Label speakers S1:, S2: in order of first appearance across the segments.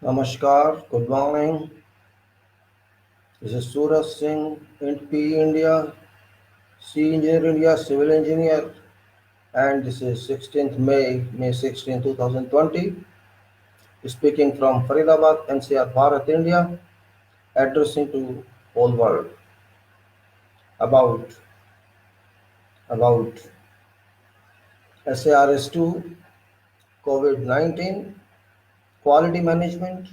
S1: Namaskar, good morning. This is Suraj Singh, P India, C Engineer India, Civil Engineer, and this is 16th May 16, 2020, speaking from Faridabad, NCR, Bharat, India, addressing to whole world about about SARS-2, COVID-19, quality management,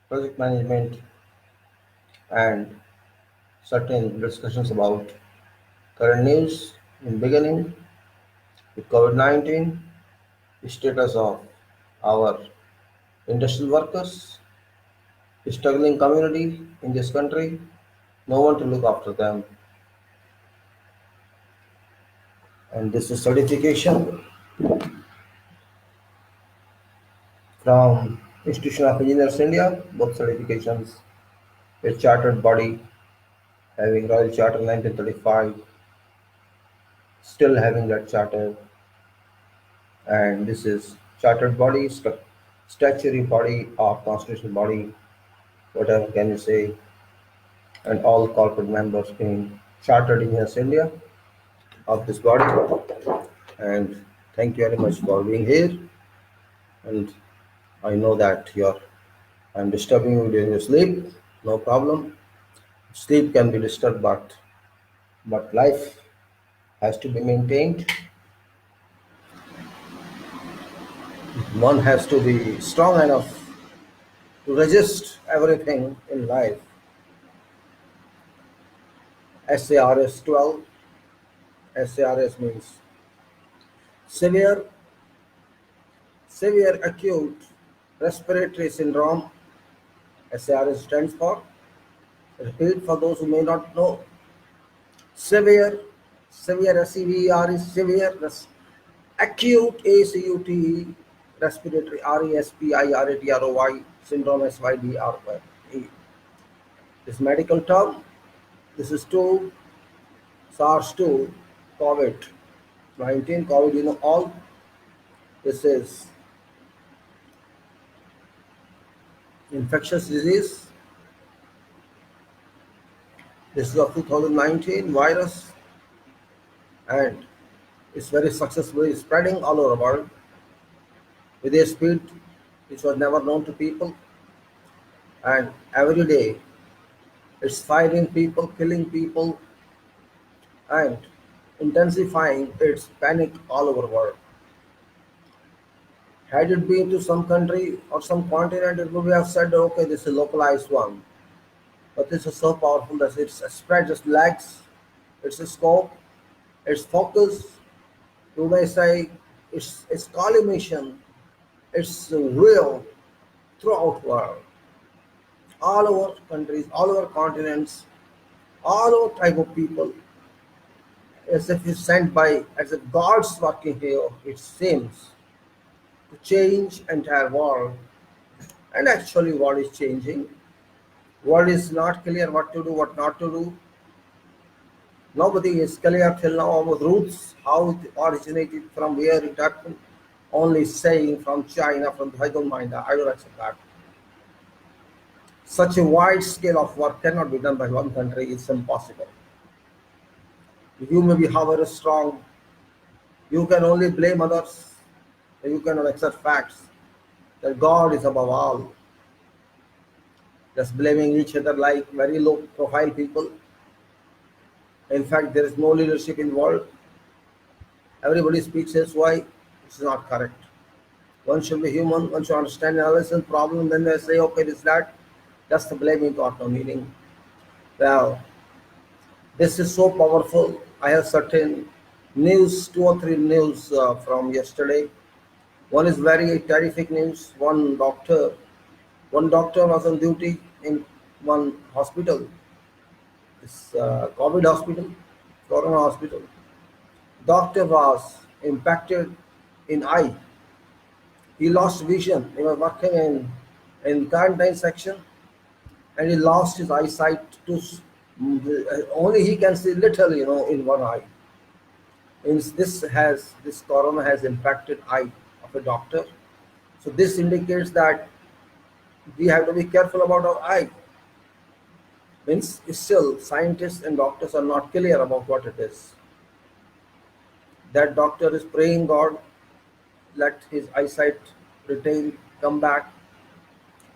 S1: project management, and certain discussions about current news in beginning with COVID-19, status of our industrial workers, struggling community in this country, no one to look after them. And this is certification from Institution of Engineers India, both certifications, a chartered body having Royal Charter 1935, still having that charter, and this is chartered body, statutory body or constitutional body, whatever can you say, and all corporate members being chartered engineers India of this body. And thank you very much for being here. And I know that I'm disturbing you during your sleep. No problem. Sleep can be disturbed, but life has to be maintained. One has to be strong enough to resist everything in life. SARS 12. SARS means severe acute respiratory syndrome. SARS stands for, repeat for those who may not know, severe SEVER is severe, acute ACUTE, respiratory RESPIRATROY syndrome SYDROY. This medical term, this is SARS-2, COVID-19, COVID you know all. This is infectious disease. This is of 2019 virus, and it's very successfully spreading all over the world with a speed which was never known to people. And every day it's fighting people, killing people, and intensifying its panic all over the world. Had it been to some country or some continent, it would have said, okay, this is a localized one. But this is so powerful that its spread just lacks its scope, its focus, you may say its collimation, its real throughout world, all over countries, all over continents, all over type of people, as if it's sent by, as if God's working here, it seems, to change entire world. And actually what is changing? World is not clear what to do, what not to do. Nobody is clear till now about roots, how it originated, from where it happened. Only saying from China, from I don't mind that, I don't accept that. Such a wide scale of work cannot be done by one country, it's impossible. You may be however strong, you can only blame others, and you cannot accept facts that God is above all. Just blaming each other like very low profile people. In fact, there is no leadership in the world. Everybody speaks his way. This is not correct. One should be human, one should understand analysis problem, then they say, okay, this that. That's the blaming got no meaning. Well, this is so powerful. I have certain news, 2 or 3 news from yesterday. One is very terrific news. One doctor was on duty in one hospital, this COVID hospital, Corona hospital. Doctor was impacted in eye. He lost vision. He was working in quarantine section, and he lost his eyesight to only he can see little, in one eye. This corona has impacted eye of a doctor. So this indicates that we have to be careful about our eye. Means still scientists and doctors are not clear about what it is. That doctor is praying God, let his eyesight retain, come back.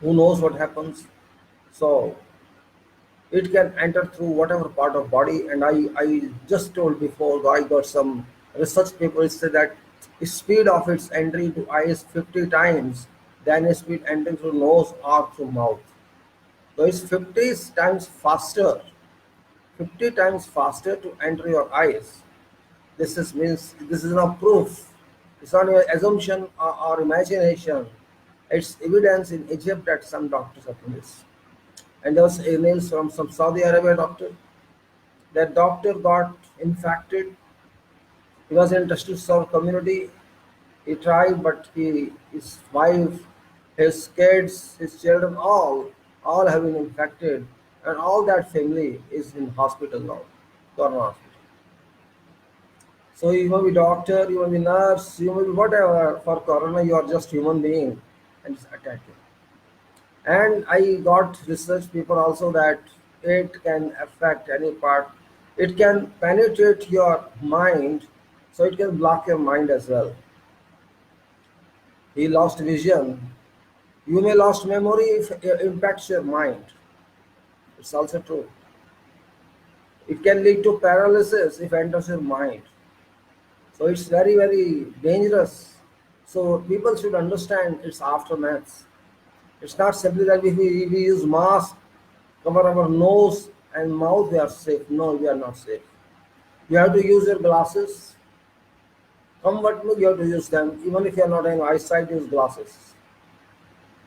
S1: Who knows what happens? So it can enter through whatever part of body. And I just told before, I got some research papers say that speed of its entry to eye is 50 times than speed entering through nose or through mouth. So it's 50 times faster, 50 times faster to enter your eyes. This is means this is not proof. It's not your assumption or imagination. It's evidence in Egypt that some doctors are doing this. And there was a news from some Saudi Arabia doctor. That doctor got infected. He was in to serve community. He tried, but his wife, his kids, his children, all have been infected, and all that family is in hospital now, corona hospital. So you may be doctor, you may be nurse, you may be whatever. For corona, you are just human being, and it's attacking. And I got research paper also that it can affect any part. It can penetrate your mind, so it can block your mind as well. He lost vision. You may lost memory if it impacts your mind. It's also true. It can lead to paralysis if it enters your mind. So it's very, very dangerous. So people should understand its aftermaths. It's not simply that if we use mask, cover our nose and mouth, we are safe. No, we are not safe. You have to use your glasses. Come what may, you have to use them. Even if you are not having eyesight, use glasses.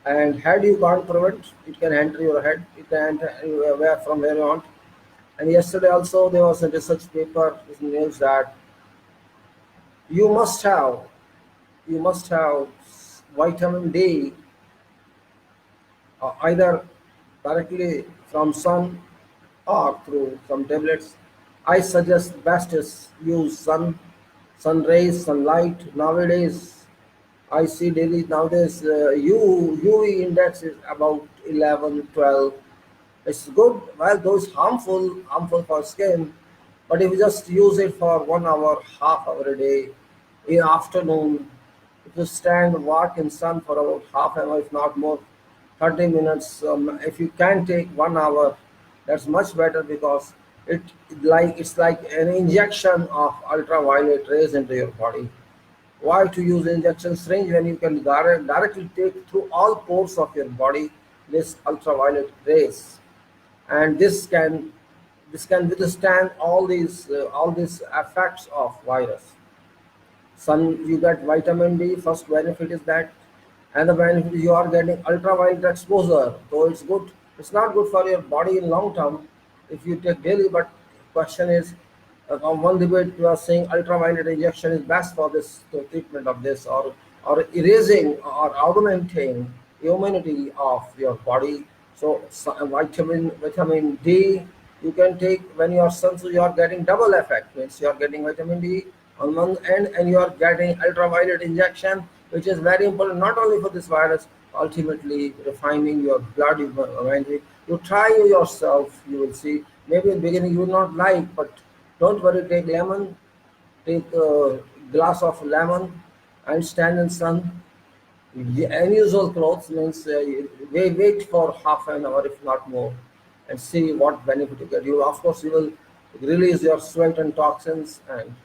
S1: And head you can't prevent. It can enter your head. It can enter anywhere from where you want. And yesterday also there was a research paper with news that you must have vitamin D either directly from sun or through some tablets. I suggest best is use sun rays, sunlight. Nowadays, I see daily nowadays UV index is about 11, 12. It's good, well, though it's harmful for skin. But if you just use it for 1 hour, half hour a day, in afternoon, if you stand walk in sun for about half an hour, if not more, 30 minutes. If you can take 1 hour, that's much better because it's like an injection of ultraviolet rays into your body. Why to use injection syringe when you can directly take through all pores of your body this ultraviolet rays, and this can withstand all these effects of virus. Sun, you get vitamin D. First benefit is that, and the benefit is you are getting ultraviolet exposure. So it's good. It's not good for your body in long term if you take daily. But question is, on one debate you are saying ultraviolet injection is best for this treatment of this, or erasing or augmenting immunity of your body. So vitamin D you can take when you are sun, so you are getting double effect. Means you are getting vitamin D on one end and you are getting ultraviolet injection, which is very important not only for this virus, ultimately refining your blood. You try yourself, you will see. Maybe in the beginning you will not like, but don't worry, take a glass of lemon and stand in sun. Unusual clothes means wait for half an hour, if not more, and see what benefit you get. You of course you will release your sweat and toxins and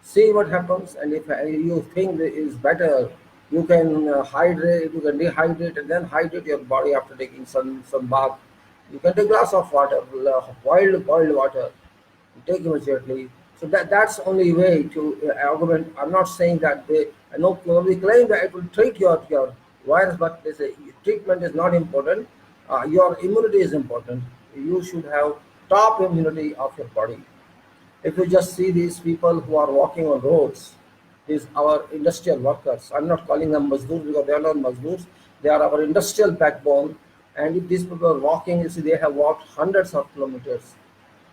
S1: see what happens. And if you think it is better, you can hydrate, you can dehydrate and then hydrate your body after taking some bath. You can take a glass of water, boiled water, take immediately. So that's only way to augment. I'm not saying that I know nobody claim that it will treat your virus, but they say treatment is not important. Your immunity is important. You should have top immunity of your body. If you just see these people who are walking on roads, these our industrial workers. I'm not calling them mazdoors because they are not mazdoors. They are our industrial backbone. And if these people are walking, you see they have walked hundreds of kilometers.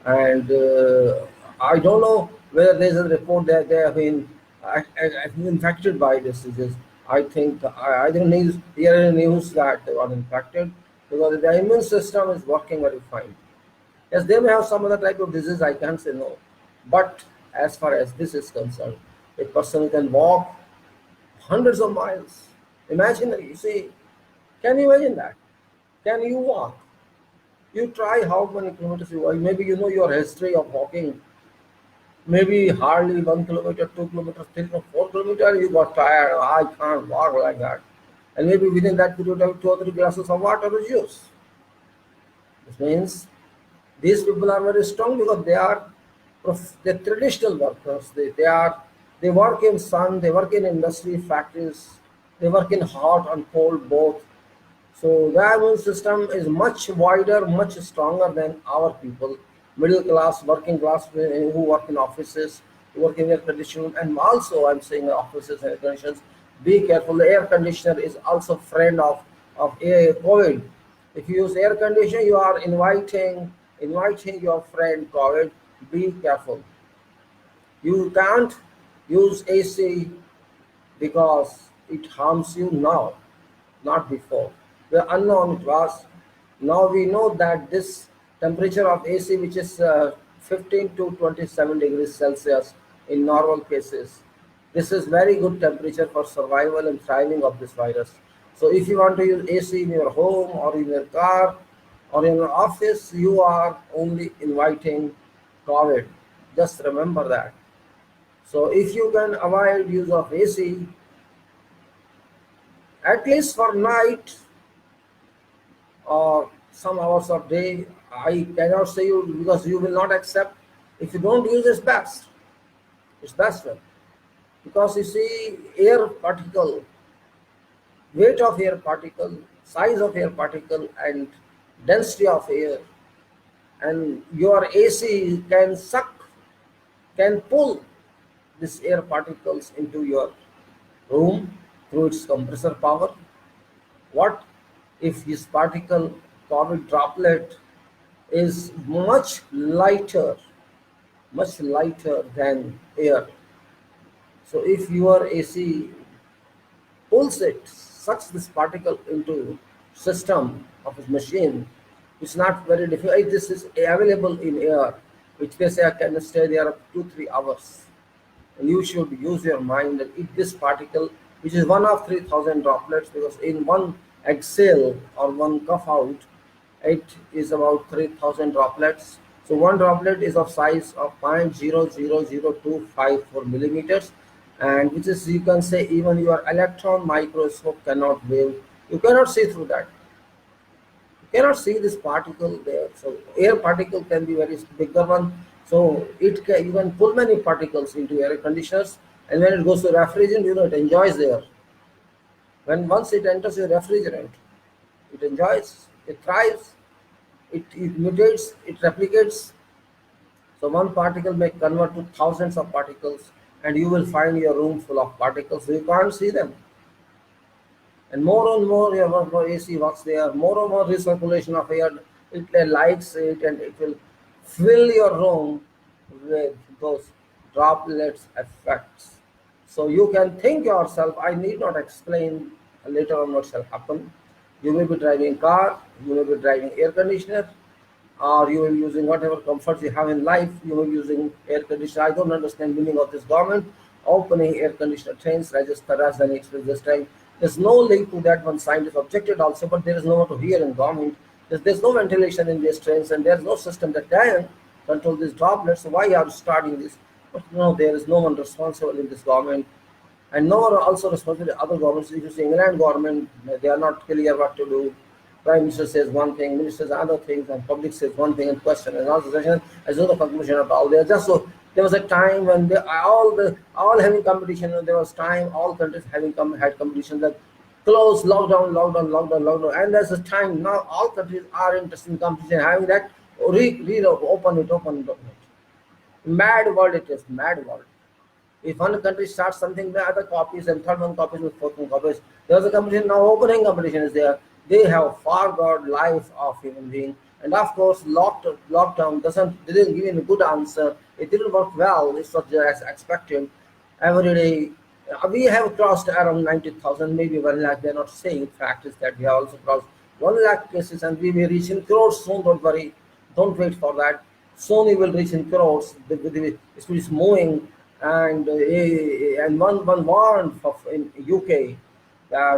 S1: And I don't know whether there is a report that they have been infected by this disease. I think I didn't hear any news that they were infected because the immune system is working very fine. Yes, they may have some other type of disease, I can't say no. But as far as this is concerned, a person can walk hundreds of miles. Imagine, you see, can you imagine that? Can you walk? You try how many kilometers you walk. Maybe you know your history of walking. Maybe hardly 1 kilometer, 2 kilometers, 3 or 4 kilometers, you got tired. I can't walk like that. And maybe within that period, you have 2 or 3 glasses of water to use. This means these people are very strong because they are the traditional workers. They work in sun, they work in industry, factories, they work in hot and cold both. So the immune system is much wider, much stronger than our people, middle class, working class, who work in offices, who work in air conditioning, and also I'm saying offices and air conditioners. Be careful. The air conditioner is also friend of air COVID. If you use air conditioner, you are inviting your friend COVID. Be careful. You can't use AC because it harms you now, not before. The unknown it was. Now we know that this temperature of AC, which is 15 to 27 degrees Celsius in normal cases, this is very good temperature for survival and thriving of this virus. So if you want to use AC in your home or in your car or in your office, you are only inviting COVID. Just remember that. So if you can avoid use of AC, at least for night or some hours of day, I cannot say you because you will not accept. If you don't use, it's best one. Because you see, air particle, weight of air particle, size of air particle, and density of air, and your AC can suck, can pull these air particles into your room through its compressor power. What if this particle, COVID droplet, is much lighter than air? So if your AC pulls it, sucks this particle into system of his machine, it's not very difficult. If this is available in air, which they say I can stay there up to 2 3 hours. And you should use your mind and eat this particle, which is one of 3,000 droplets, because in one exhale or one cough out, it is about 3,000 droplets. So one droplet is of size of 0.0000254 millimeters, and which is, you can say, even your electron microscope cannot view. You cannot see through that. You cannot see this particle there. So air particle can be very bigger one. So you can pull many particles into air conditioners, and when it goes to refrigerant, it enjoys there. When once it enters your refrigerant, it enjoys, it thrives, it mutates, it replicates. So one particle may convert to thousands of particles, and you will find your room full of particles. So you can't see them. And more your AC works there, more and more recirculation of air, it lights it, and it will fill your room with those droplets effects. So you can think yourself, I need not explain later on what shall happen. You may be driving car, you may be driving air conditioner, or you will be using whatever comforts you have in life, you will be using air conditioner. I don't understand meaning of this government opening air conditioner trains, Rajasthan, Rajdhani Express this time. There's no link to that. One scientist objected also, but there is no one to hear in government. There's no ventilation in these trains, and there's no system that can control these droplets. So why are you starting this? But no, there is no one responsible in this government, and no one also responsible in other governments. If you see England government, they are not clear what to do. Prime Minister says one thing, Minister says other things, and public says one thing and question and answer session. As no conclusion at all. They are just so. There was a time when all having competition. And there was time all countries had competition that close, lockdown, and there's a time now all countries are interested in competition, having that open it. Mad world it is, mad world. If one country starts something, the other copies, and third one copies, with fourth one copies. There's a competition now. Opening competition is there. They have forgot life of human being, and of course, lockdown didn't give any good answer. It didn't work well. It was as expected. Every day, We have crossed around 90,000, maybe 1 lakh. They're not saying. Fact is that we have also crossed 1 lakh cases, and we will reach in crores soon. Don't worry. Don't wait for that. Soon we will reach in crores. It is moving, and one warned for in UK.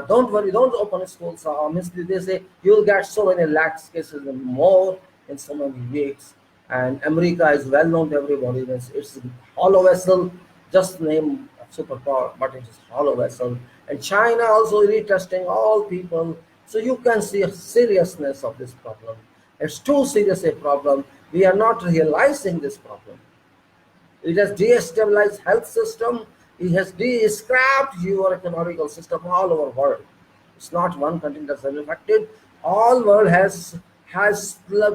S1: Don't worry, don't open schools. Means they say you'll get so many lakhs cases and more in so many weeks. And America is well known to everybody. It's a hollow vessel, just name of superpower, but it is hollow vessel. And China also retesting all people. So you can see a seriousness of this problem. It's too serious a problem. We are not realizing this problem. It has destabilized health system. It has scrapped your economical system all over world. It's not one country that's affected. All world has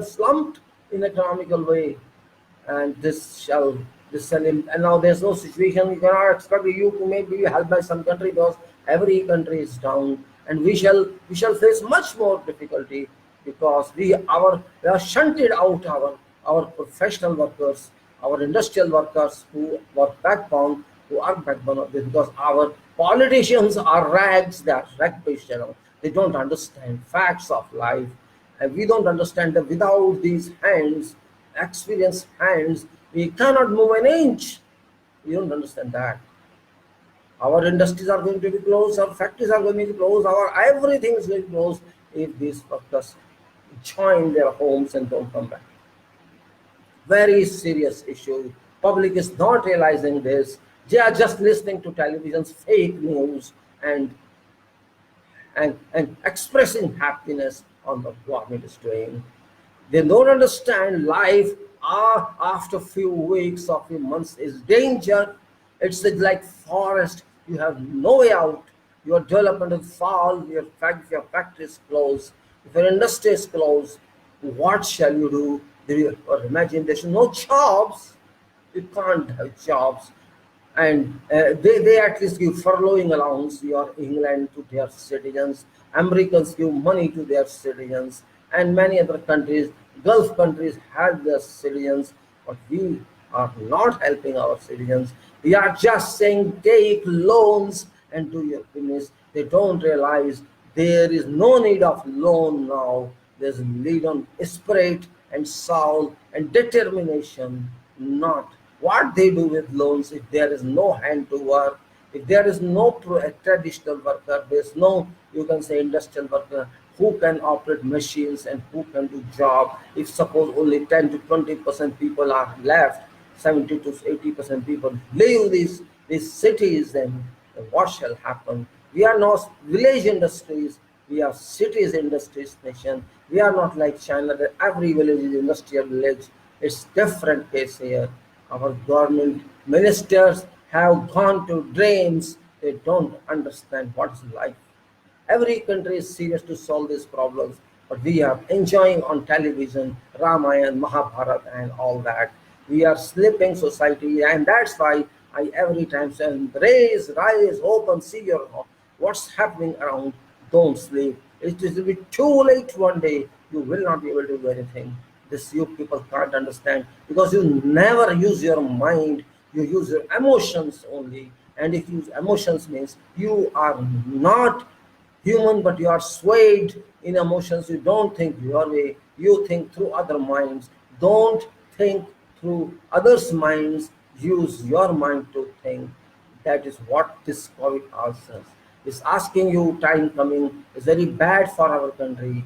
S1: slumped in economical way, and and now there's no situation. You cannot expect you to maybe be helped by some country because every country is down, and we shall face much more difficulty because we are shunted out our professional workers, our industrial workers who work backbone, who are backbone of this, because our politicians are rags. They are ragpish, they don't understand facts of life, and we don't understand that without these hands, experienced hands, we cannot move an inch. We don't understand that. Our industries are going to be closed, our factories are going to be closed, our everything is going to close if these workers join their homes and don't come back. Very serious issue. Public is not realizing this. They are just listening to television's fake news and and expressing happiness on what government is doing. They don't understand life after few weeks or few months is danger. It's like forest. You have no way out. Your development will fall. If your factory is closed, if your industry is closed, what shall you do? Or imagine there's no jobs. You can't have jobs, and they at least give furloughing allowance. Your England to their citizens, Americans give money to their citizens, and many other countries, Gulf countries, have their citizens, but we are not helping our citizens. We are just saying take loans and do your business. They don't realize there is no need of loan now. There's a need on spirit and soul and determination, not what they do with loans. If there is no hand to work, if there is no traditional worker, there's no, you can say, industrial worker who can operate machines and who can do job. If suppose only 10 to 20% people are left, 70 to 80% people leave these cities, then what shall happen? We are not village industries, we are cities industries nation. We are not like China that every village is industrial village. It's different case here. Our government ministers have gone to dreams. They don't understand what is life. Every country is serious to solve these problems, but we are enjoying on television Ramayana, Mahabharata, and all that. We are sleeping society, and that's why I every time say, rise, open, see your what's happening around. Don't sleep. It will be too late one day. You will not be able to do anything. This you people can't understand because you never use your mind. You use your emotions only. And if you use emotions means you are not human, but you are swayed in emotions. You don't think your way. You think through other minds. Don't think through others' minds. Use your mind to think. That is what this COVID answers. It's asking you time coming is very bad for our country.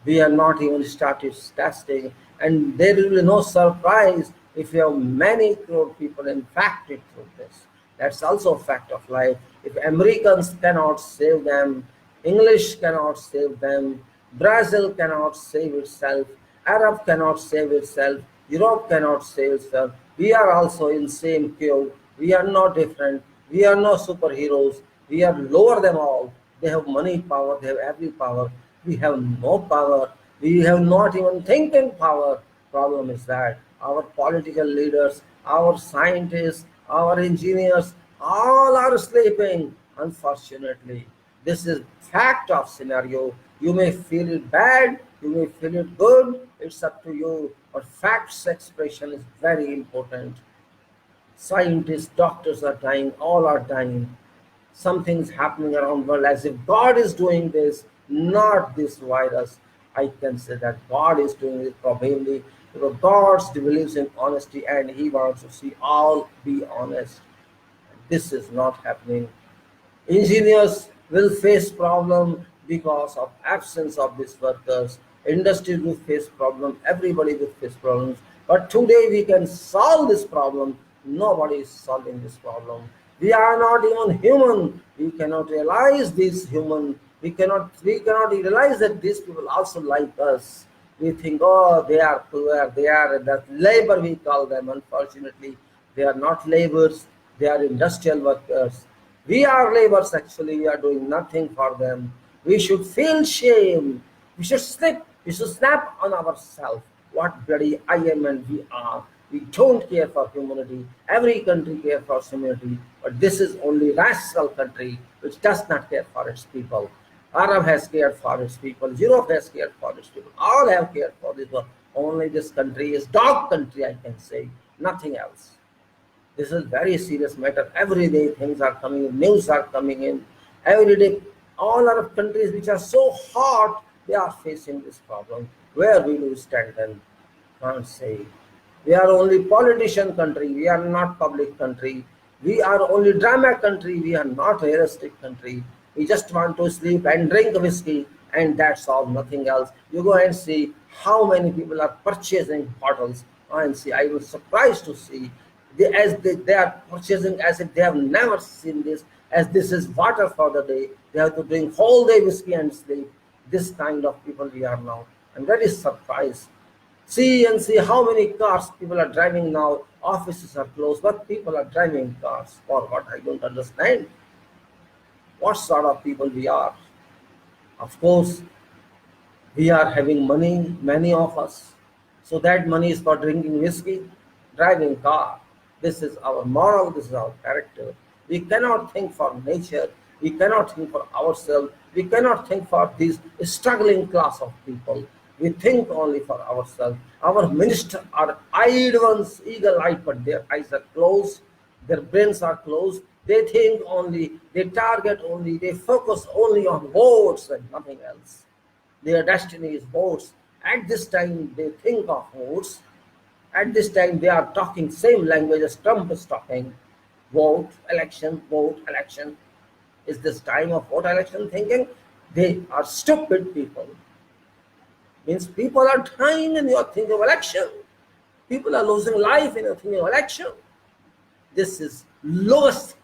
S1: We are not even started testing, and there will be no surprise if you have many crore people infected through this. That's also a fact of life. If Americans cannot save them, English cannot save them, Brazil cannot save itself, Arab cannot save itself, Europe cannot save itself. We are also in same queue. We are not different. We are no superheroes. We are lower than all. They have money power. They have every power. We have no power. We have not even thinking power. Problem is that our political leaders, our scientists, our engineers, all are sleeping. Unfortunately, this is fact of scenario. You may feel it bad. You may feel it good. It's up to you. But facts expression is very important. Scientists, doctors are dying. All are dying. Something's happening around the world as if God is doing this, not this virus. I can say that God is doing it probably because God believes in honesty and He wants to see all be honest. This is not happening. Engineers will face problem because of absence of these workers. Industry will face problem. Everybody will face problems. But today we can solve this problem. Nobody is solving this problem. We are not even human. We cannot realize this human. We cannot realize that these people also like us. We think, oh, they are poor, they are that labor we call them. Unfortunately, they are not laborers, they are industrial workers. We are laborers actually, we are doing nothing for them. We should feel shame. We should snap on ourselves. What bloody I am and we are. We don't care for humanity. Every country cares for humanity, but this is only rational country which does not care for its people. Arab has cared for its people. Europe has cared for its people. All have cared for this one. Only this country is dog country, I can say. Nothing else. This is very serious matter. Every day things are coming in, news are coming in. Every day, all Arab countries which are so hot, they are facing this problem. Where will you stand then? Can't say. We are only politician country. We are not public country. We are only drama country. We are not realistic country. We just want to sleep and drink whiskey, and that's all, nothing else. You go and see how many people are purchasing bottles and see. I was surprised to see they are purchasing as if they have never seen this, as this is water for the day. They have to drink whole day whiskey and sleep. This kind of people we are now. I'm very surprised. See how many cars people are driving now. Offices are closed, but people are driving cars. For what? I don't understand. What sort of people we are? Of course, we are having money, many of us. So that money is for drinking whiskey, driving car. This is our moral, this is our character. We cannot think for nature, we cannot think for ourselves, we cannot think for this struggling class of people. We think only for ourselves. Our ministers are eyed ones, eagle-eyed, but their eyes are closed, their brains are closed. They think only, they target only, they focus only on votes and nothing else. Their destiny is votes. At this time, they think of votes. At this time, they are talking same language as Trump is talking. Vote, election, vote, election. Is this time of vote, election thinking? They are stupid people. Means people are dying and you are thinking of election. People are losing life and you are thinking of election. This is lowest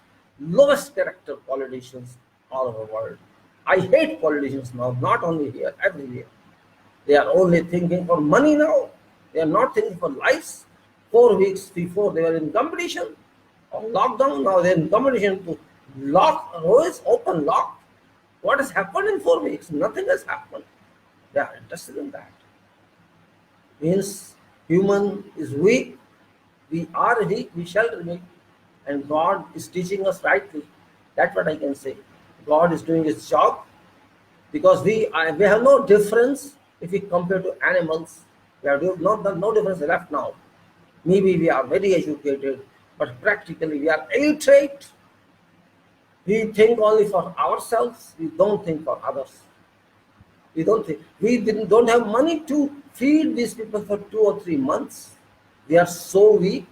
S1: character politicians all over the world. I hate politicians now, not only here, everywhere. They are only thinking for money now. They are not thinking for lives. 4 weeks before they were in competition of lockdown. Now they are in competition to lock roads, open lock. What has happened in 4 weeks? Nothing has happened. They are interested in that. Means human is weak. We are weak. We shall remain. And God is teaching us rightly. That's what I can say. God is doing His job because we have no difference if we compare to animals. We have no difference left now. Maybe we are very educated, but practically we are illiterate. We think only for ourselves. We don't think for others. We don't think. Don't have money to feed these people for 2 or 3 months. We are so weak.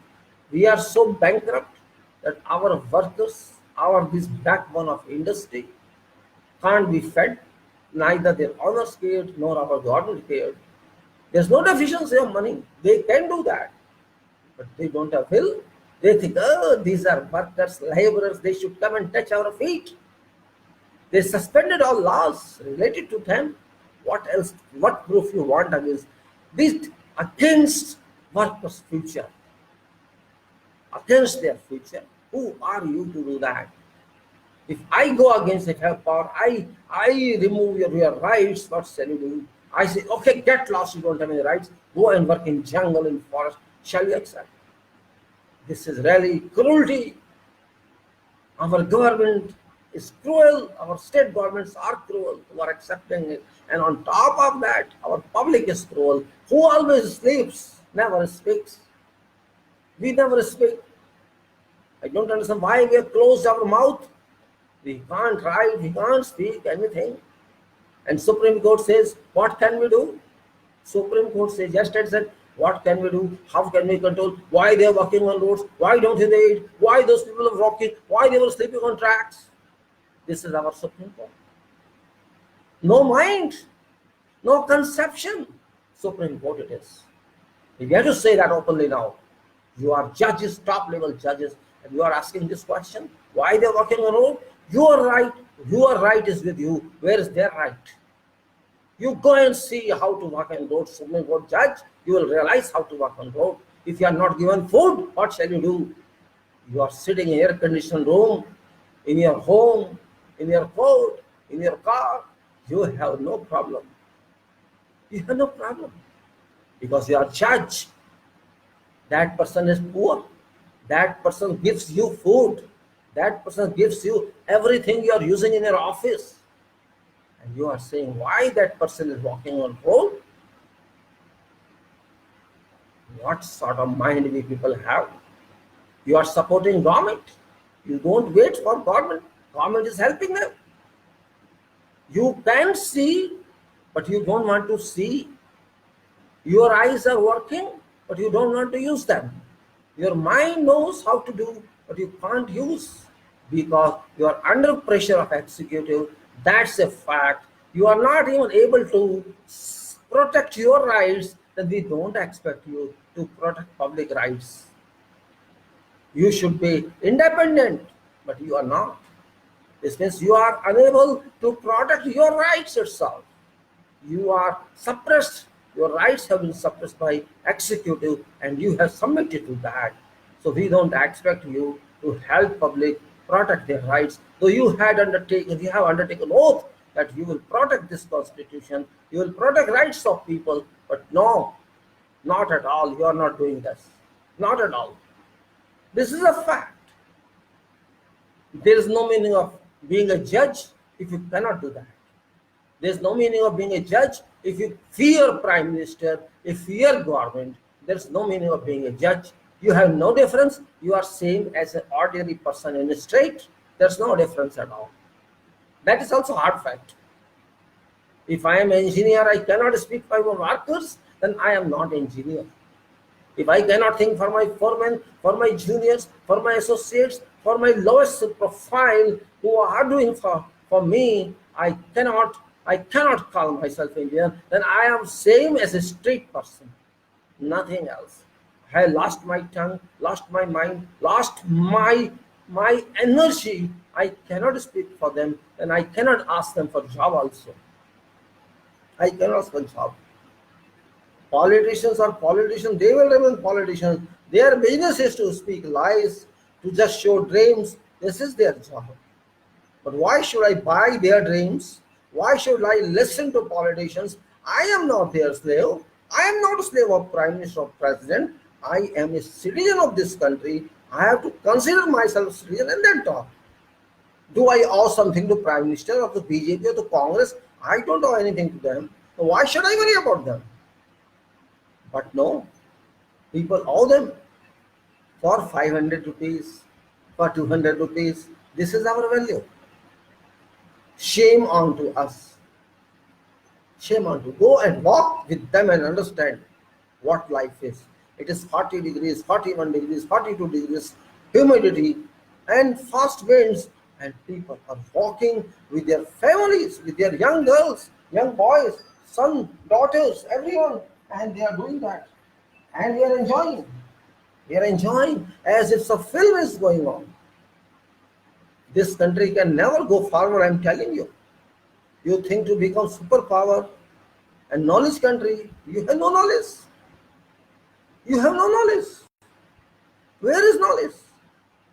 S1: We are so bankrupt that our workers, this backbone of industry, can't be fed. Neither their owners cared nor our government cared. There's no deficiency of money. They can do that, but they don't have will. They think, oh, these are workers, laborers. They should come and touch our feet. They suspended all laws related to them. What else? What proof you want against this? Against workers' future, against their future. Who are you to do that? If I go against it, have power, I remove your rights. What shall you do? I say, okay, get lost. You don't have any rights. Go and work in jungle, in forest. Shall you accept? This is really cruelty. Our government is cruel. Our state governments are cruel who are accepting it. And on top of that, our public is cruel, who always sleeps, never speaks. We never speak. I don't understand why we have closed our mouth. We can't write, we can't speak anything. And Supreme Court says, what can we do? Supreme Court says, just as said, what can we do? How can we control? Why they are walking on roads? Why don't they eat? Why those people are walking? Why they were sleeping on tracks? This is our Supreme Court. No mind, no conception. Supreme Court it is. You have to say that openly now. You are judges, top level judges, and you are asking this question. Why they are walking on road? Your right is with you. Where is their right? You go and see how to walk on road, Supreme Court judge. You will realize how to walk on road. If you are not given food, what shall you do? You are sitting in air-conditioned room, in your home, in your coat, in your car. You have no problem. You have no problem. Because you are judge. That person is poor. That person gives you food. That person gives you everything you are using in your office. And you are saying why that person is walking on road? What sort of mind we people have? You are supporting government. You don't wait for government. Government is helping them. You can see, but you don't want to see. Your eyes are working, but you don't want to use them. Your mind knows how to do, but you can't use because you are under pressure of executive. That's a fact. You are not even able to protect your rights, then we don't expect you to protect public rights. You should be independent, but you are not. This means you are unable to protect your rights itself. You are suppressed. Your rights have been suppressed by executive and you have submitted to that. So we don't expect you to help public protect their rights. Though you have undertaken oath that you will protect this constitution, you will protect rights of people, but no, not at all. You are not doing this. Not at all. This is a fact. There is no meaning of being a judge if you cannot do that. There is no meaning of being a judge if you fear prime minister, if you fear government. There is no meaning of being a judge. You have no difference. You are same as an ordinary person in the street. There's no difference at all. That is also hard fact. If I am an engineer, I cannot speak for my workers, then I am not engineer. If I cannot think for my foremen, for my juniors, for my associates, for my lowest profile who are doing for me, I cannot call myself engineer, then I am same as a street person, nothing else. I lost my tongue, lost my mind, lost my energy. I cannot speak for them, and I cannot ask them for job also. I cannot ask for job. Politicians are politicians, they will remain politicians. Their business is to speak lies, to just show dreams. This is their job. But why should I buy their dreams? Why should I listen to politicians? I am not their slave. I am not a slave of Prime Minister or President. I am a citizen of this country. I have to consider myself a citizen and then talk. Do I owe something to Prime Minister of the BJP or the Congress? I don't owe anything to them. So why should I worry about them? But no, people owe them for 500 rupees, for 200 rupees. This is our value. Shame on to us. Shame on to go and walk with them and understand what life is. It is 40 degrees, 41 degrees, 42 degrees, humidity and fast winds, and people are walking with their families, with their young girls, young boys, sons, daughters, everyone, and they are doing that. And we are enjoying. We are enjoying as if a film is going on. This country can never go forward, I am telling you. You think to become superpower and knowledge country, you have no knowledge. You have no knowledge. Where is knowledge?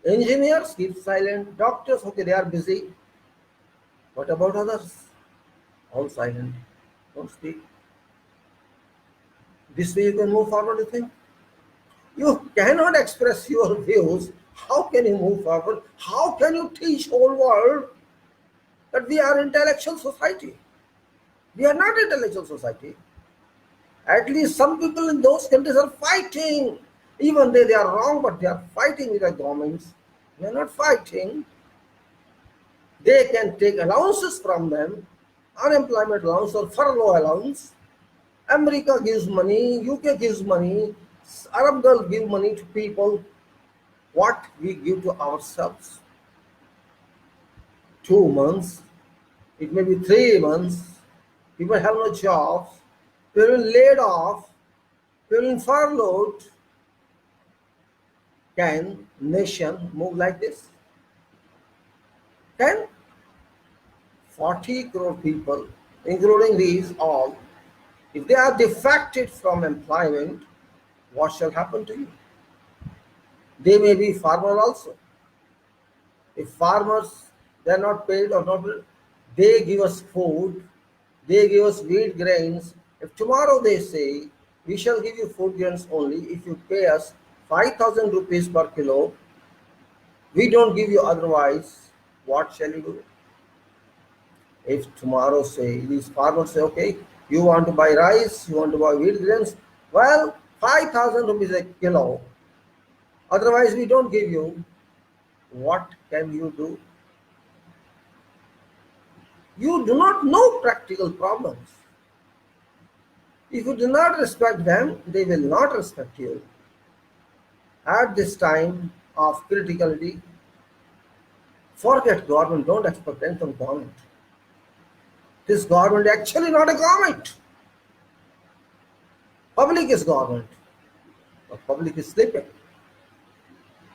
S1: Engineers keep silent. Doctors, okay, they are busy. What about others? All silent. Don't speak. This way you can move forward, you think? You cannot express your views. How can you move forward? How can you teach whole world that we are intellectual society? We are not intellectual society. At least some people in those countries are fighting. Even they are wrong, but they are fighting with the governments. We are not fighting. They can take allowances from them, unemployment allowance or furlough allowance. America gives money, UK gives money, Arab girls give money to people. What we give to ourselves? 2 months, it may be 3 months. People have no jobs, people laid off, people furloughed. Can nation move like this? Can 40 crore people, including these all, if they are defected from employment, what shall happen to you? They may be farmer also. If farmers, they are not paid or not, they give us food, they give us wheat grains. If tomorrow they say, we shall give you food grains only if you pay us 5,000 rupees per kilo, we don't give you otherwise, what shall you do? If tomorrow say, these farmers say, okay, you want to buy rice, you want to buy wheat grains, well, 5,000 rupees a kilo, otherwise we don't give you, what can you do? You do not know practical problems. If you do not respect them, they will not respect you. At this time of criticality, forget government, don't expect anything from government. This government actually not a government. Public is government, but public is sleeping.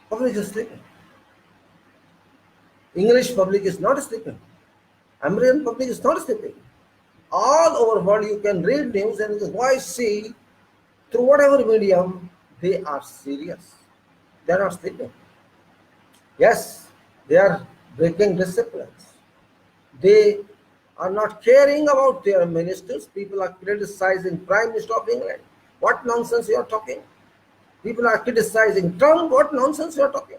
S1: Public is sleeping. English public is not sleeping. American public is not sleeping. All over world you can read news and why see through whatever medium, they are serious. They are not sleeping. Yes, they are breaking disciplines. They are not caring about their ministers. People are criticizing Prime Minister of England. What nonsense you are talking? People are criticizing Trump. What nonsense you are talking?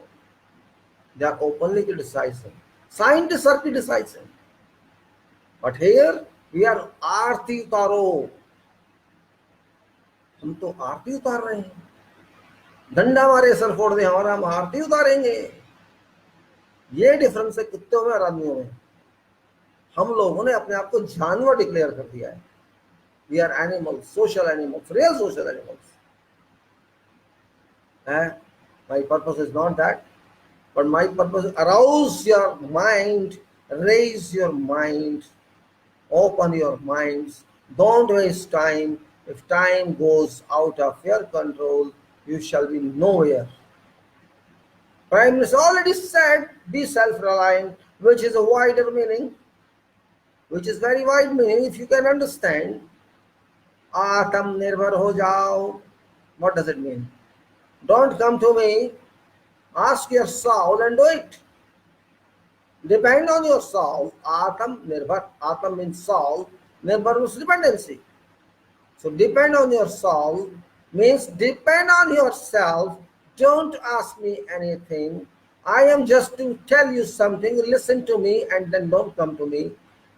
S1: They are openly criticizing. Scientists are criticizing. But here we are आरती उतारो. हम तो आरती उतार रहे हैं. डंडा मारे sir फोड़ दे हमारा, हम आरती उतारेंगे. ये डिफरेंस है कुत्तों में और आदमियों में. हम लोगों ने अपने आप को जानवर डिक्लेयर कर दिया है. We are animals, social animals, real social animals. My purpose is not that, but my purpose is arouse your mind, raise your mind, open your minds. Don't waste time. If time goes out of your control, you shall be nowhere. Prime Minister already said, be self-reliant, which is a wider meaning, which is very wide meaning. If you can understand, Atam Nirbhar ho jao, what does it mean? Don't come to me, ask your soul and do it. Depend on your soul. Atam Nirbhar. Atam means soul. Nirbhar means dependency. So depend on your soul means depend on yourself. Don't ask me anything. I am just to tell you something. Listen to me and then don't come to me.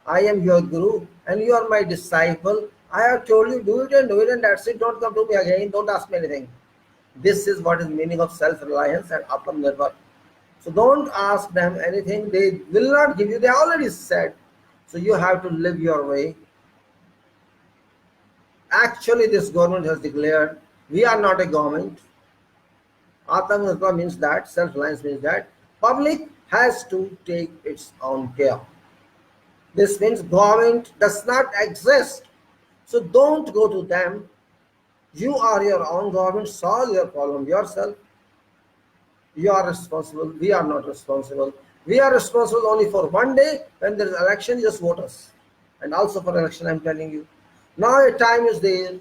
S1: I am your guru and you are my disciple. I have told you do it and that's it. Don't come to me again. Don't ask me anything. This is what is meaning of self-reliance and Atam Nirbhar. So don't ask them anything. They will not give you. They already said. So you have to live your way. Actually, this government has declared we are not a government. Atam Nirbhar means that. Self-reliance means that. Public has to take its own care. This means government does not exist. So don't go to them. You are your own government. Solve your problem yourself. You are responsible. We are not responsible. We are responsible only for one day. When there is election, just vote us. And also for election, I'm telling you. Now a time is there.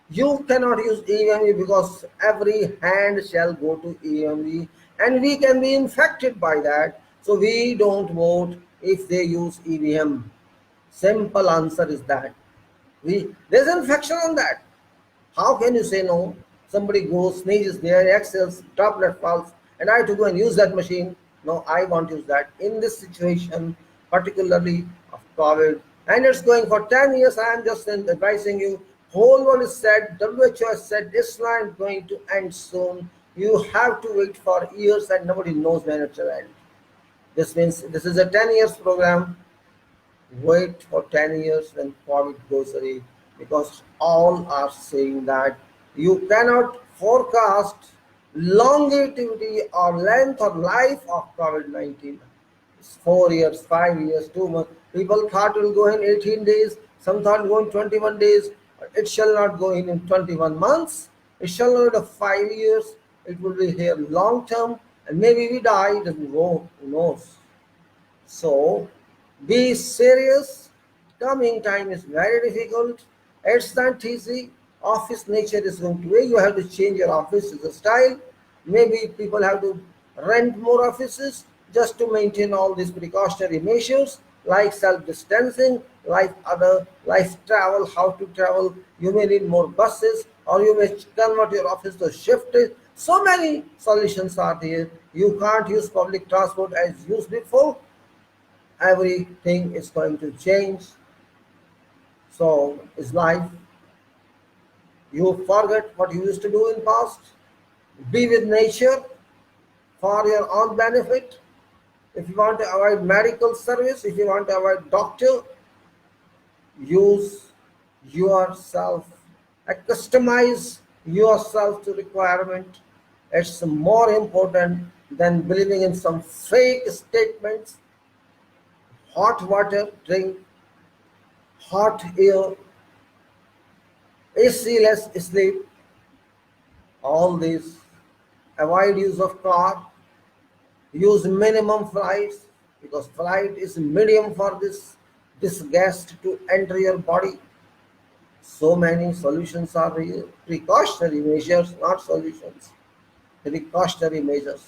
S1: You cannot use EMV because every hand shall go to EMV. And we can be infected by that. So we don't vote if they use EVM. Simple answer is that. There's infection on that. How can you say no? Somebody goes, sneezes there, exhales, droplet falls, and I have to go and use that machine. No, I won't use that. In this situation, particularly of COVID, and it's going for 10 years, I am just advising you, whole world is said, WHO has said, Islam is going to end soon. You have to wait for years and nobody knows when it will end. This means this is a 10 years program. Wait for 10 years when COVID goes away, because all are saying that you cannot forecast longevity or length or life of COVID-19. It's 4 years, 5 years, 2 months. People thought it will go in 18 days, some thought it will go in 21 days. It shall not go in 21 months. It shall not go 5 years. It will be here long term, and maybe we die, it doesn't go, who knows. So be serious. Coming time is very difficult. It's not easy. Office nature is going to way. You have to change your office style. Maybe people have to rent more offices just to maintain all these precautionary measures like self-distancing, like other life travel, how to travel. You may need more buses, or you may convert your office to shift. So many solutions are there. You can't use public transport as used before. Everything is going to change. So it's life. You forget what you used to do in past. Be with nature for your own benefit. If you want to avoid medical service, if you want to avoid doctor, use yourself, customize yourself to requirement. It's more important than believing in some fake statements. Hot water drink, hot air, AC less sleep, all these. Avoid use of car, use minimum flights, because flight is medium for this gas to enter your body. So many solutions are here. Precautionary measures, not solutions. Precautionary measures.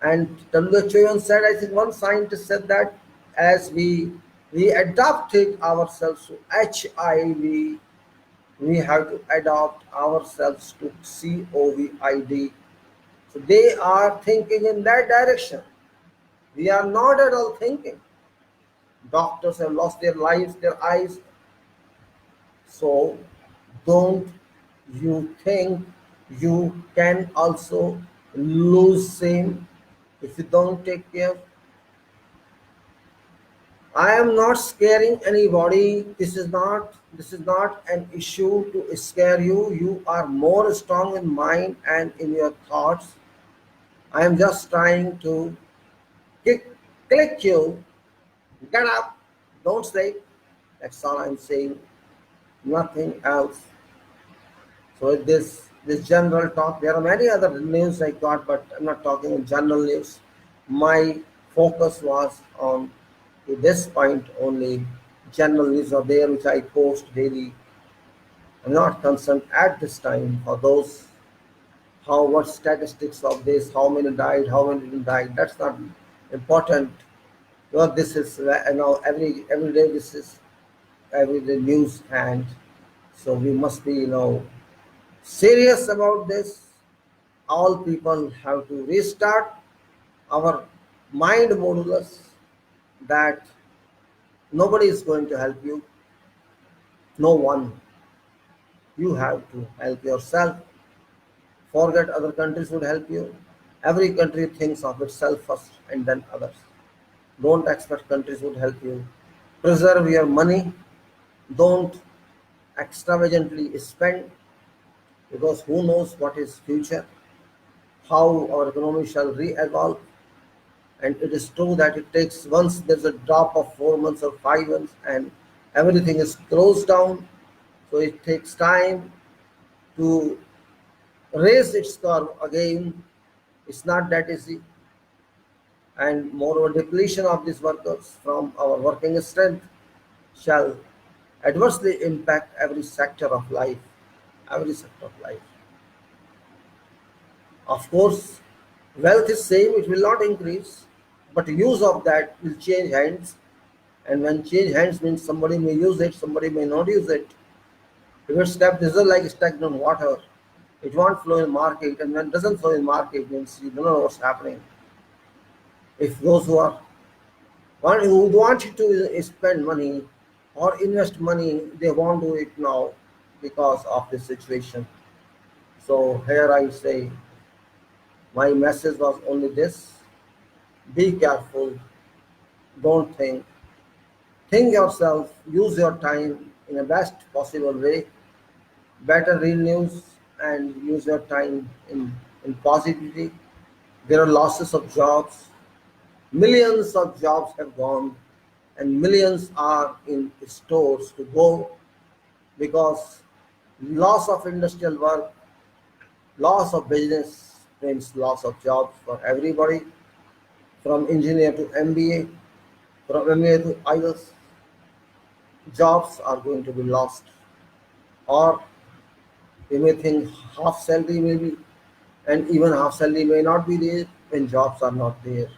S1: And WHO said, I think one scientist said that as we adapted ourselves to HIV, we have to adopt ourselves to COVID. So they are thinking in that direction. We are not at all thinking. Doctors have lost their lives, their eyes. So don't you think you can also lose same if you don't take care? I am not scaring anybody. This is not an issue to scare you. You are more strong in mind and in your thoughts. I am just trying to click you. Get up. Don't sleep. That's all I'm saying. Nothing else. So this general talk, there are many other news I got, but I'm not talking in general news. My focus was on to this point only. General news are there which I post daily. I'm not concerned at this time for those what statistics of this, how many died, how many didn't die. That's not important. This is every day this is everyday news, and so we must be serious about this. All people have to restart our mind modulus that nobody is going to help you. No one. You have to help yourself. Forget other countries would help you. Every country thinks of itself first and then others. Don't expect countries would help you. Preserve your money. Don't extravagantly spend, because who knows what is future, how our economy shall re-evolve. And it is true that it takes, once there's a drop of 4 months or 5 months and everything is closed down, so it takes time to raise its curve again. It's not that easy. And moreover, depletion of these workers from our working strength shall adversely impact every sector of life. Every sector of life. Of course, wealth is same, it will not increase, but use of that will change hands. And when change hands means somebody may use it, somebody may not use it. If it's this is like stagnant water. It won't flow in market, and when it doesn't flow in market means you don't know what's happening. If those who want to spend money or invest money, they won't do it now because of this situation. So here I say, my message was only this. Be careful. Don't think. Think yourself. Use your time in the best possible way. Better read news and use your time in positivity. There are losses of jobs. Millions of jobs have gone, and millions are in stores to go because loss of industrial work, loss of business means loss of jobs for everybody, from engineer to MBA, from MBA to IELTS. Jobs are going to be lost, or you may think half salary maybe, and even half salary may not be there when jobs are not there.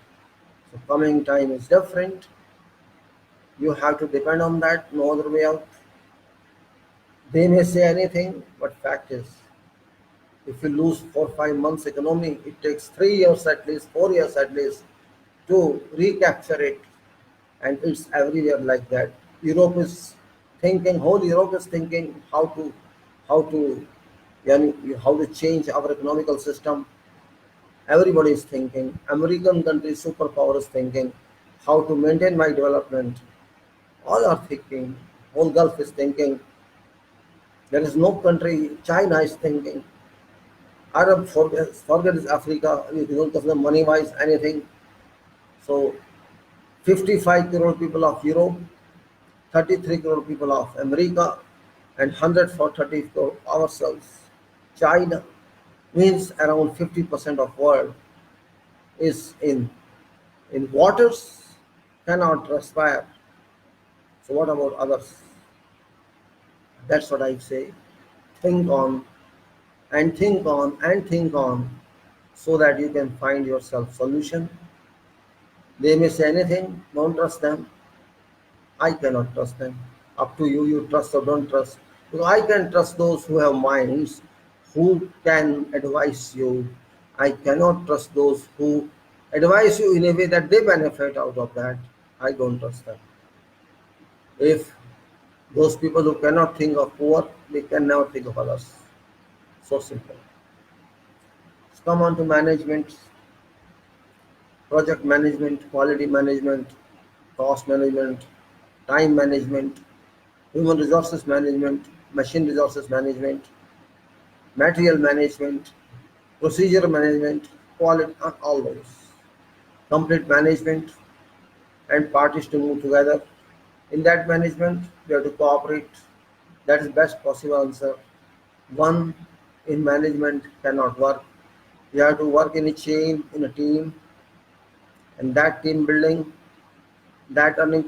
S1: So coming time is different. You have to depend on that, no other way out. They may say anything, but fact is, if you lose 4 5 months economy, it takes 3 years at least, 4 years at least to recapture it, and it's everywhere like that. Europe is thinking, whole Europe is thinking how to, how to change our economical system. Everybody is thinking. American country superpower is thinking how to maintain my development. All are thinking. Whole Gulf is thinking. There is no country. China is thinking. Arab forget is Africa. You don't consider money wise anything. So 55 crore people of Europe, 33 crore people of America, and 100 for 30 crore ourselves. China means around 50% of world is in waters, cannot respire. So what about others? That's what I say. Think on and think on and think on so that you can find yourself solution. They may say anything, don't trust them. I cannot trust them. Up to you, you trust or don't trust. Because I can trust those who have minds, who can advise you. I cannot trust those who advise you in a way that they benefit out of that. I don't trust them. If those people who cannot think of poor, they can never think of others. So simple. Let's come on to management, project management, quality management, cost management, time management, human resources management, machine resources management, material management, procedure management, quality, all those. Complete management and parties to move together. In that management, we have to cooperate. That is best possible answer. One in management cannot work. You have to work in a chain, in a team, and that team building, that earning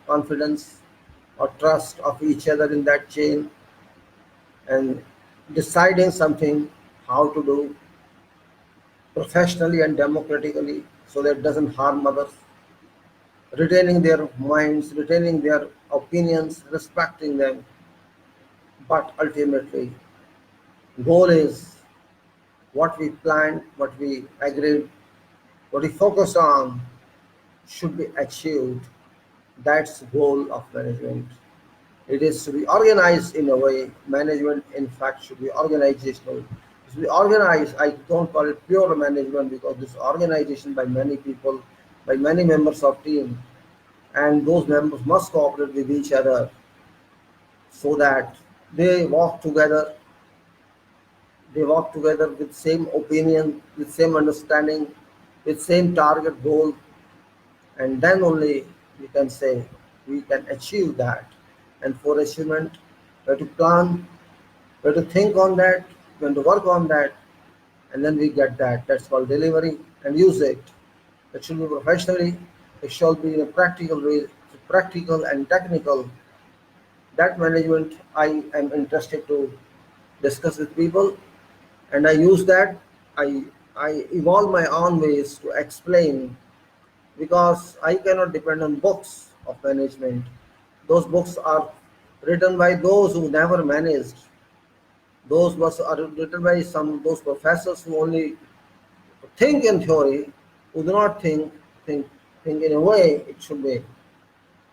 S1: confidence or trust of each other in that chain, and deciding something how to do professionally and democratically so that it doesn't harm others, retaining their minds, retaining their opinions, respecting them, but ultimately goal is what we planned, what we agreed, what we focus on should be achieved. That's the goal of management. It is to be organized in a way. Management, in fact, should be organizational. It should be organized. I don't call it pure management because this organization by many people, by many members of team, and those members must cooperate with each other so that they walk together. They walk together with same opinion, with same understanding, with same target goal, and then only we can say we can achieve that. And for achievement, we have to plan, we have to think on that, we have to work on that, and then we get that. That's called delivery and use it. It should be professionally, it should be in a practical way, practical and technical. That management I am interested to discuss with people, and I use that. I evolve my own ways to explain because I cannot depend on books of management. Those books are written by those who never managed. Those books are written by some those professors who only think in theory, who do not think in a way it should be.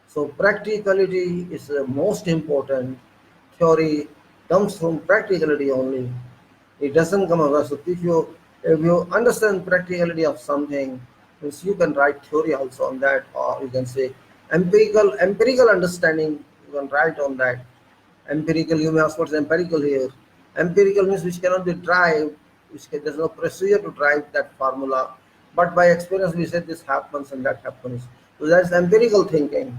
S1: So practicality is the most important. Theory comes from practicality only. It doesn't come across. So If you understand practicality of something, means you can write theory also on that, or you can say empirical understanding. You can write on that. Empirical, you may ask what's empirical here. Empirical means which cannot be derived, there's no procedure to drive that formula, but by experience we say this happens and that happens. So that's empirical thinking.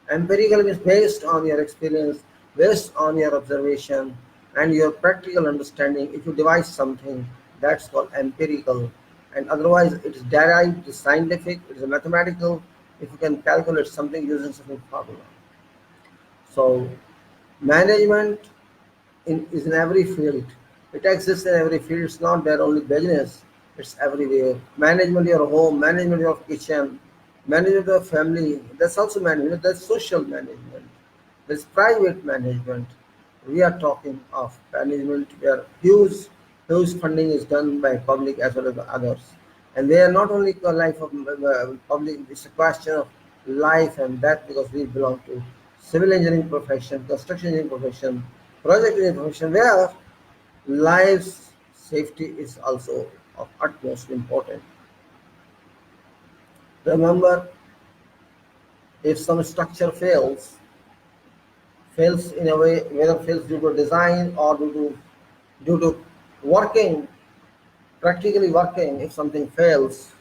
S1: Empirical means based on your experience, based on your observation and your practical understanding. If you devise something, that's called empirical. And otherwise, it is derived, it is scientific, it is mathematical. If you can calculate something using some formula. So management is in every field. It exists in every field. It's not there only business. It's everywhere. Management your home, management your kitchen, management your family. That's also management. That's social management. There's private management. We are talking of management where huge funding is done by public as well as others. And they are not only the life of public, it's a question of life and death because we belong to civil engineering profession, construction engineering profession, project engineering profession, where lives safety is also of utmost importance. Remember, if some structure fails in a way, whether fails due to design or due to working, practically working, if something fails,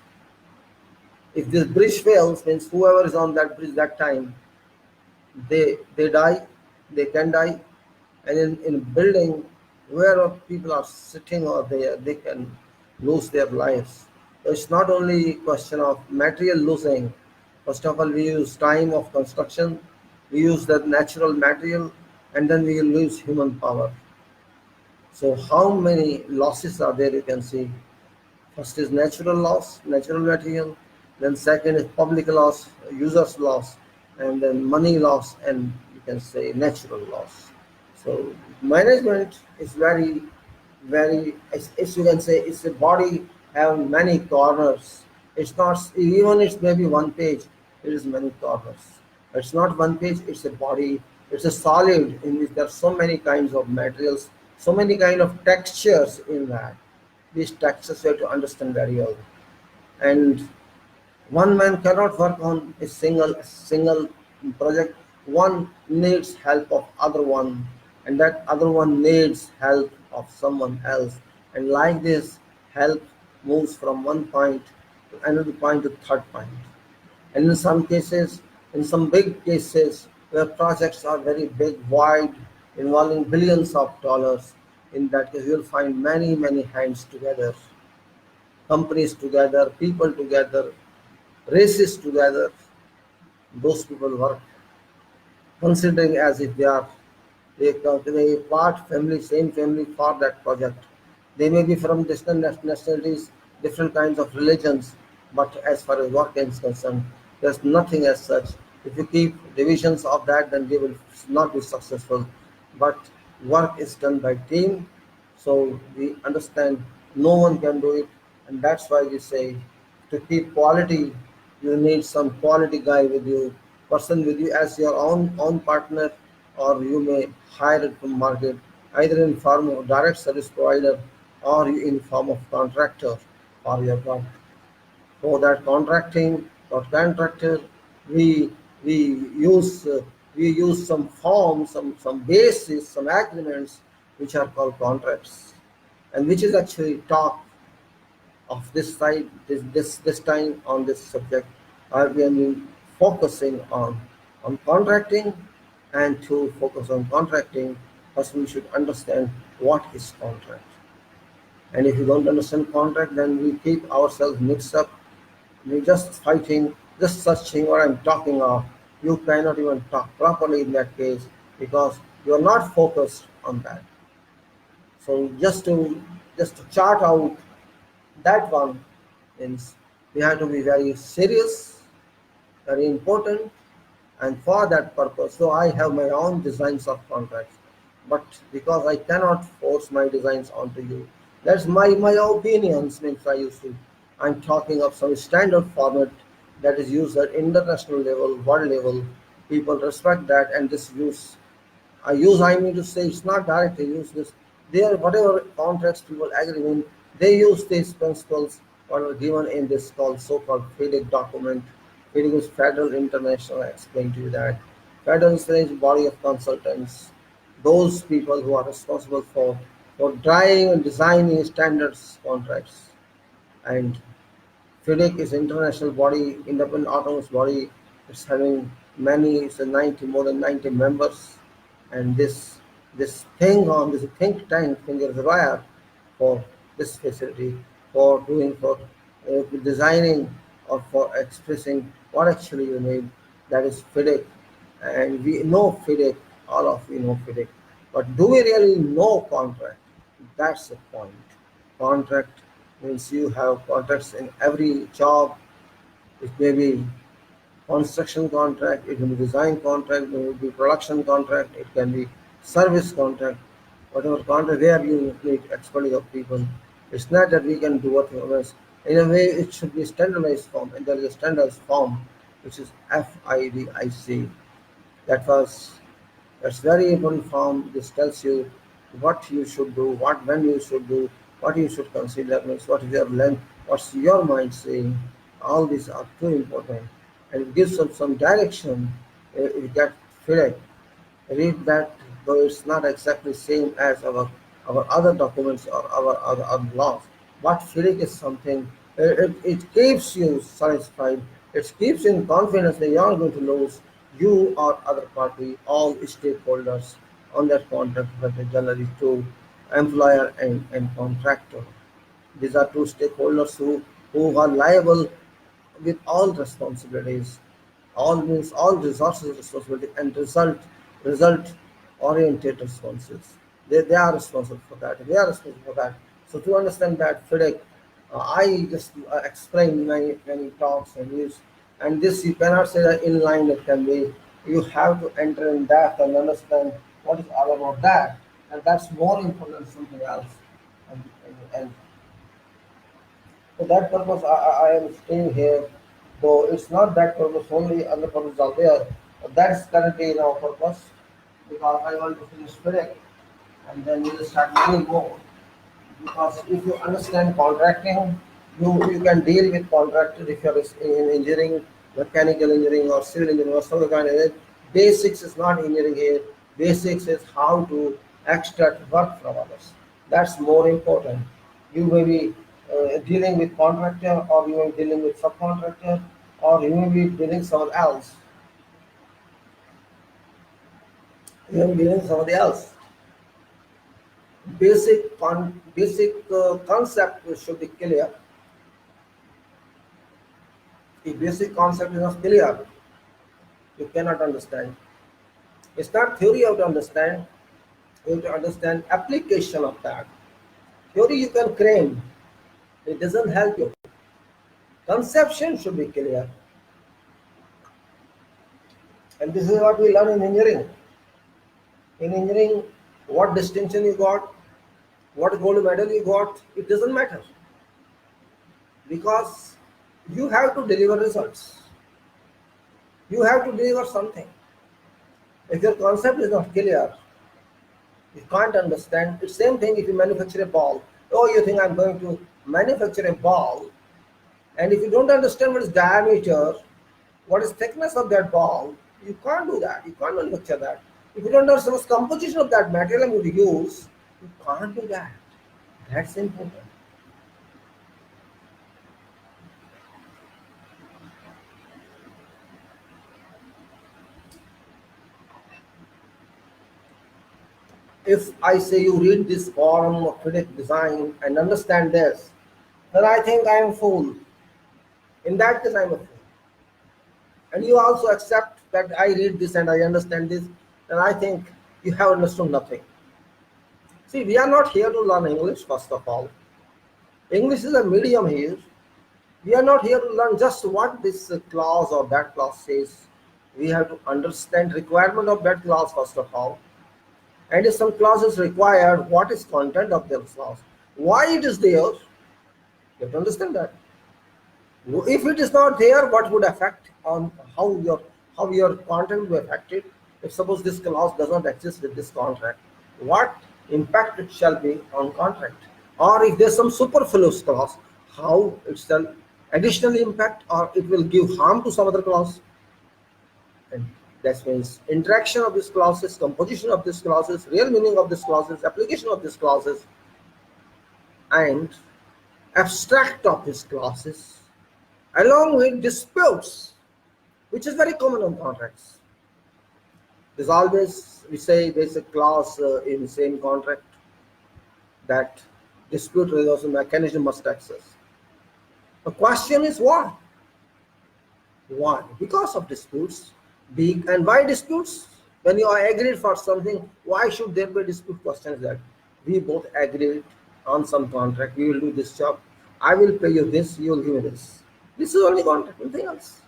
S1: if this bridge fails, means whoever is on that bridge that time, they die, they can die, and in building where people are sitting or they can lose their lives. So it's not only question of material losing. First of all, we use time of construction, we use the natural material, and then we lose human power. So how many losses are there? You can see. First is natural loss, natural material. Then second is public loss, users loss, and then money loss, and you can say natural loss. So management is very, as you can say, it's a body have many corners. It's not even it's maybe one page. It is many corners. It's not one page. It's a body. It's a solid in which there are so many kinds of materials, so many kind of textures in that. These textures you have to understand very well. And one man cannot work on a single project. One needs help of other one, and that other one needs help of someone else. And like this, help moves from one point to another point to third point. And in some cases, in some big cases where projects are very big, wide, involving billions of dollars, in that case you'll find many hands together, companies together, people together, races together. Those people work considering as if they part family, same family for that project. They may be from different nationalities, different kinds of religions, but as far as work is concerned, there's nothing as such. If you keep divisions of that, then they will not be successful. But work is done by team, so we understand no one can do it, and that's why we say to keep quality, you need some quality guy with you, person with you as your own partner, or you may hire it from market, either in form of direct service provider or in form of contractor for your work. For that contracting or contractor, we we use we use some forms, some basis, some agreements which are called contracts, and which is actually talk of this side this time on this subject. We have been focusing on contracting, and to focus on contracting, first we should understand what is contract. And if you don't understand contract, then we keep ourselves mixed up. We're just fighting, just searching what I'm talking of. You cannot even talk properly in that case because you are not focused on that. So just to chart out that one means we have to be very serious, very important, and for that purpose. So I have my own designs of contracts, but because I cannot force my designs onto you, that's my opinions. Means I'm talking of some standard format that is used at international level, world level. People respect that, and this use I mean to say it's not directly use this. There, whatever contracts people agree in, They use these principles what are given in this called so-called FIDIC document. FIDIC is Federal International. I explained to you that Federal is a body of consultants, those people who are responsible for driving and designing standards contracts. And FIDIC is international body, independent autonomous body. It's having many, it's a 90, more than 90 members, and this thing on this think tank thing is required for this facility for doing for designing or for expressing what actually you need. That is FIDIC, and we know FIDIC. All of you know FIDIC, but do we really know contract? That's the point. Contract means you have contracts in every job. It may be construction contract, it may be design contract, it may be production contract, it can be service contract, whatever contract where you need expertise of people. It's not that we can do whatever else. In a way, it should be standardized form, and there is a standardized form which is FIDIC. That was that's very important form. This tells you what you should do, what when you should do, what you should consider, means what is your length, what's your mind saying. All these are too important, and it gives us some direction. You get feedback. Read that, though it's not exactly same as our other documents or our laws. But feedback is something. It keeps you satisfied. It keeps you in confidence that you are going to lose you or other party, all stakeholders on that contract, but generally to employer and contractor. These are two stakeholders who are liable with all responsibilities, all means all resources responsibility and result oriented responses. They are responsible for that. They are responsible for that. So to understand that FIDIC, I just explain many talks and use, and this you cannot say that inline it can be. You have to enter in depth and understand what is all about that, and that's more important than something else. And for that purpose, I am staying here, though it's not that purpose only, other purposes are there. But that's currently in our purpose because I want to finish FIDIC and then we will start many more. Because if you understand contracting, you can deal with contractors if you're in engineering, mechanical engineering or civil engineering or some kind of it. Basics is not engineering here. Basics is how to extract work from others. That's more important. You may be dealing with contractor, or you may be dealing with subcontractor, or you may be dealing with someone else. You may be dealing with somebody else. Basic concept should be clear. If basic concept is not clear, you cannot understand. It's not theory you have to understand. You have to understand application of that. Theory you can claim. It doesn't help you. Conception should be clear. And this is what we learn in engineering. In engineering, what distinction you got, what gold medal you got, it doesn't matter. Because you have to deliver results. You have to deliver something. If your concept is not clear, you can't understand. It's same thing if you manufacture a ball. Oh, you think I'm going to manufacture a ball, and if you don't understand what is diameter, what is thickness of that ball, you can't do that. You can't manufacture that. If you don't understand the composition of that material I'm going to use, you can't do that. That's important. If I say you read this form of FIDIC design and understand this, then I think I am fool. In that case, I am a fool. And you also accept that I read this and I understand this, then I think you have understood nothing. See, we are not here to learn English, first of all. English is a medium here. We are not here to learn just what this clause or that clause says. We have to understand requirement of that clause, first of all. And if some clause is required, what is content of that clause? Why it is there? You have to understand that. If it is not there, what would affect on how your content will be affected? If suppose this clause does not exist with this contract, what impact it shall be on contract? or if there's some superfluous clause, how it's an additional impact or it will give harm to some other clause. And that means interaction of these clauses, composition of these clauses, real meaning of these clauses, application of these clauses, and abstract of these clauses, along with disputes, which is very common on contracts. There's always, we say there's a clause in the same contract that dispute resolution mechanism must access. The question is why? Why? Because of disputes. Big and why disputes? When you are agreed for something, why should there be dispute? Question is that we both agreed on some contract. We will do this job. I will pay you this. You will give me this. This is only contract. Nothing else.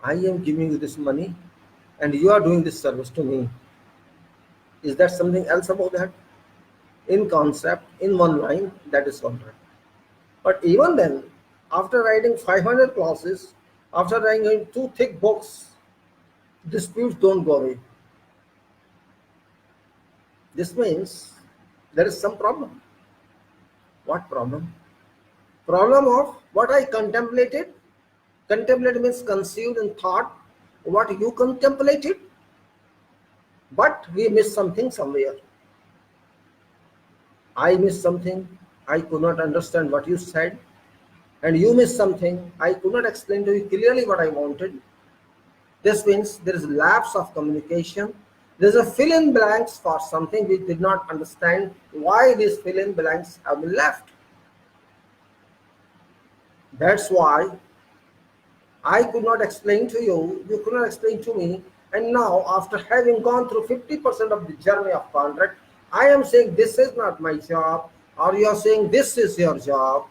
S1: I am giving you this money, and you are doing this service to me. Is there something else about that? In concept, in one line, that is contract. But even then, after writing 500 clauses, after writing 2 thick books, disputes don't go away. This means there is some problem. What problem? Problem of what I contemplated. Contemplated means conceived and thought what you contemplated, but we missed something somewhere. I missed something. I could not understand what you said, and you missed something. I could not explain to you clearly what I wanted. This means there is lapse of communication. There is a fill in blanks for something we did not understand why these fill in blanks have been left. That's why I could not explain to you, you could not explain to me, and now after having gone through 50% of the journey of contract, I am saying this is not my job, or you are saying this is your job.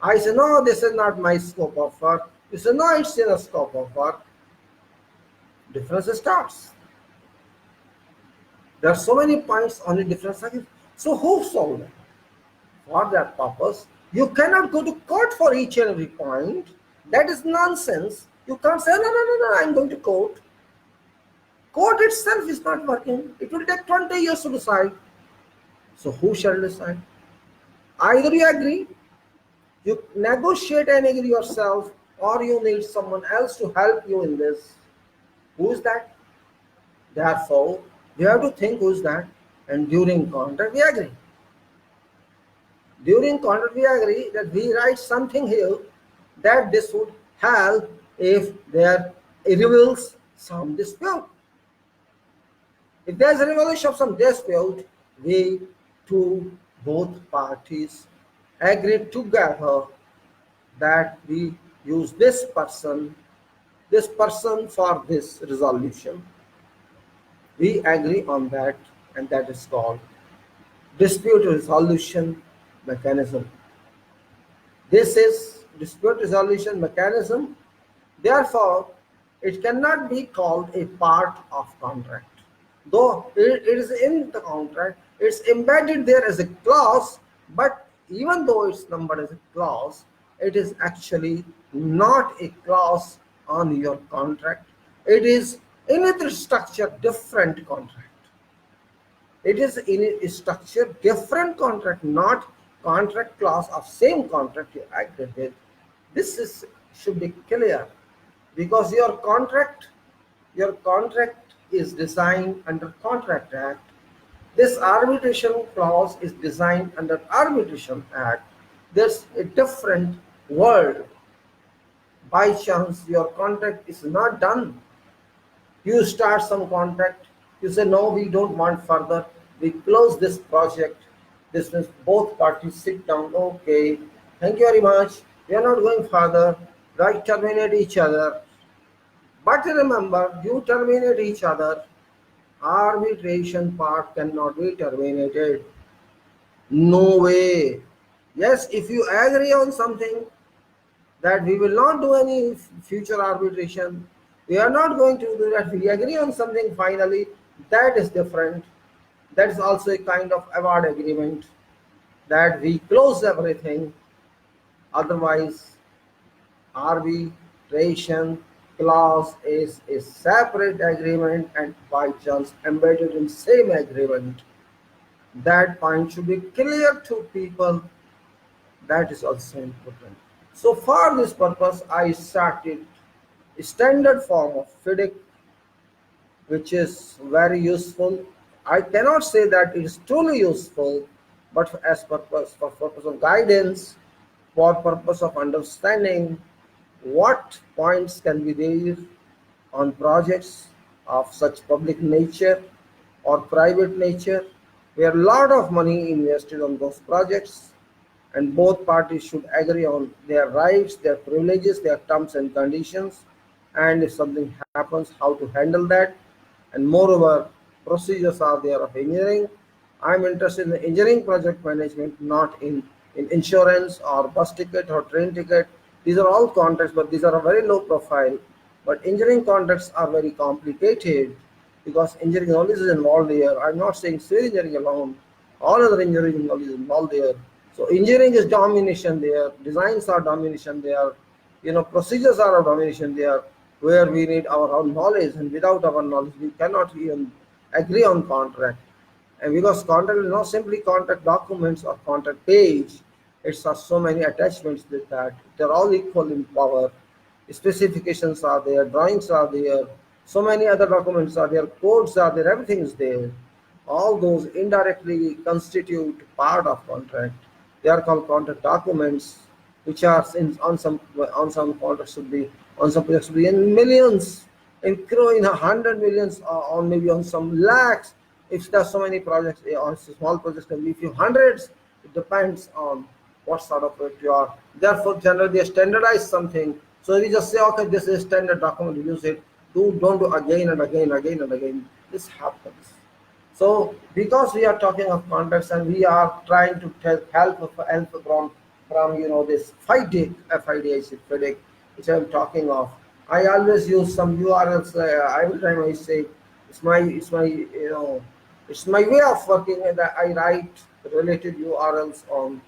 S1: I say no, this is not my scope of work. You say no, it's in a scope of work. Difference starts. There are so many points on the difference. So who solved it? For that purpose, you cannot go to court for each and every point. That is nonsense. You can't say, no, I'm going to court. Court itself is not working. It will take 20 years to decide. So who shall decide? Either you agree, you negotiate and agree yourself, or you need someone else to help you in this. Who is that? Therefore, you have to think who is that. And during contract, we agree. During contract, we agree that we write something here that this would help if there reveals some dispute. If there is a revelation of some dispute, we both parties agree together that we use this person for this resolution. We agree on that, and that is called dispute resolution mechanism. This is dispute resolution mechanism. Therefore, it cannot be called a part of contract. Though it is in the contract, it's embedded there as a clause, but even though it's numbered as a clause, it is actually not a clause on your contract. It is in its structure different contract. It is in its structure different contract, not contract clause of same contract you agreed with. This should be clear, because your contract is designed under Contract Act. This arbitration clause is designed under Arbitration Act. There's a different world. By chance your contract is not done, you start some contract, you say no, we don't want further, we close this project. This means both parties sit down, okay, thank you very much, we are not going further, right, terminate each other. But remember, you terminate each other, arbitration part cannot be terminated. No way. Yes, if you agree on something that we will not do any future arbitration, we are not going to do that, we agree on something finally, that is different. That is also a kind of award agreement, that we close everything. Otherwise, arbitration clause is a separate agreement and by chance embedded in same agreement. That point should be clear to people. That is also important. So for this purpose, I started a standard form of FIDIC, which is very useful. I cannot say that it is truly useful, but as purpose for purpose of guidance, for purpose of understanding what points can be there on projects of such public nature or private nature, where a lot of money invested on those projects, and both parties should agree on their rights, their privileges, their terms and conditions, and if something happens, how to handle that. And moreover, procedures are there of engineering. I'm interested in engineering project management, not in insurance or bus ticket or train ticket. These are all contracts, but these are a very low profile. But engineering contracts are very complicated because engineering knowledge is involved here. I'm not saying civil engineering alone. All other engineering knowledge is involved there. So engineering is domination there. Designs are domination there. Procedures are a domination there, where we need our own knowledge, and without our knowledge, we cannot even agree on contract. And because contract is not simply contract documents or contract page, it's has so many attachments with that. They're all equal in power. Specifications are there, drawings are there, so many other documents are there, codes are there, everything is there. All those indirectly constitute part of contract. They are called contract documents, which are on some contracts should be, on some projects should be in millions, in 100 millions, or maybe on some lakhs. If there's so many projects, or small projects can be few hundreds. It depends on what sort of project you are. Therefore, generally they standardize something. So we just say, okay, this is standard document, use it. Don't do again and again, again and again. This happens. So because we are talking of contracts, and we are trying to help from this FIDIC, which I'm talking of. I always use some URLs. Every time I say it's my way of working, and I write related URLs on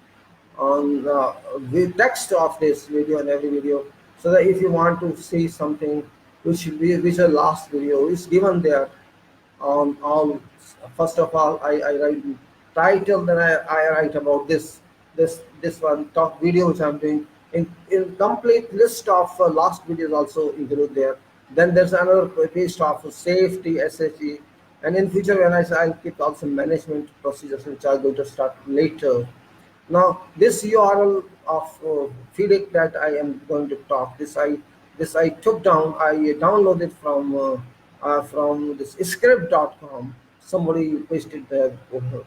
S1: the text of this video and every video, so that if you want to see something which the last video is given there on all. First of all, I write title, then I write about this one talk video which I'm doing. In complete list of last videos also include there. Then there's another page of safety SHE, and in future when I say, I'll keep also management procedures, which are going to start later. Now this URL of FIDIC that I am going to talk, this I took down. I downloaded from this script.com. Somebody pasted there,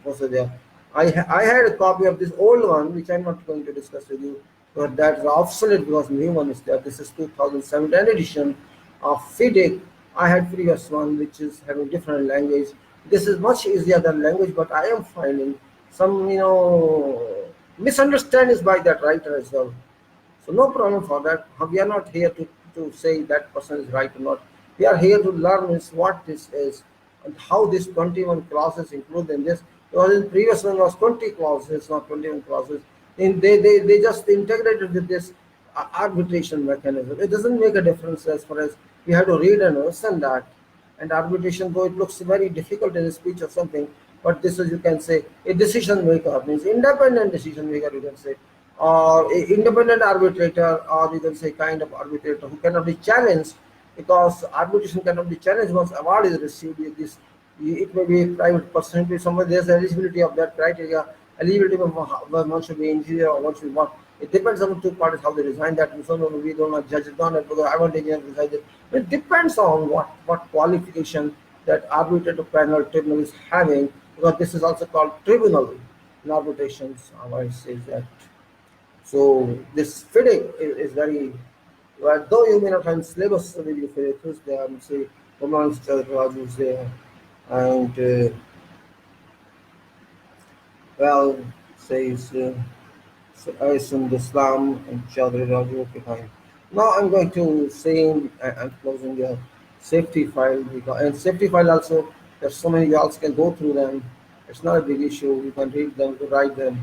S1: posted there. I had a copy of this old one, which I'm not going to discuss with you, but that's obsolete because new one is there. This is 2017 edition of FIDIC. I had previous one, which is having different language. This is much easier than language, but I am finding some misunderstandings by that writer as well. So no problem for that. We are not here to say that person is right or not. We are here to learn is what this is and how this 21 clauses include in this. Because in previous one was 20 clauses, not 21 clauses. And they just integrated with this arbitration mechanism. It doesn't make a difference as far as we have to read and understand that. And arbitration, though it looks very difficult in a speech or something, but this is, you can say, a decision maker, means independent decision maker, you can say, or a independent arbitrator, or you can say kind of arbitrator who cannot be challenged, because arbitration cannot be challenged once award is received. It may be a private person, it may be somebody, there's eligibility of that criteria, eligibility of one should be engineer or one should what. It depends on the two parties how they design that. And so no, we don't not judge it on it because I want engineer to decide it. It depends on what qualification that arbitrator panel tribunal is having, because this is also called tribunal in arbitrations. I say that. So this FIDIC is very well, though you may not find syllabus with you for it, there, say, Roman Raju there, and well, says Aysan Islam and Chaudhry Raju. Okay, fine. Now I'm going to say I'm closing the safety file, and safety file also. There's so many, you also can go through them. It's not a big issue. You can read them, write them.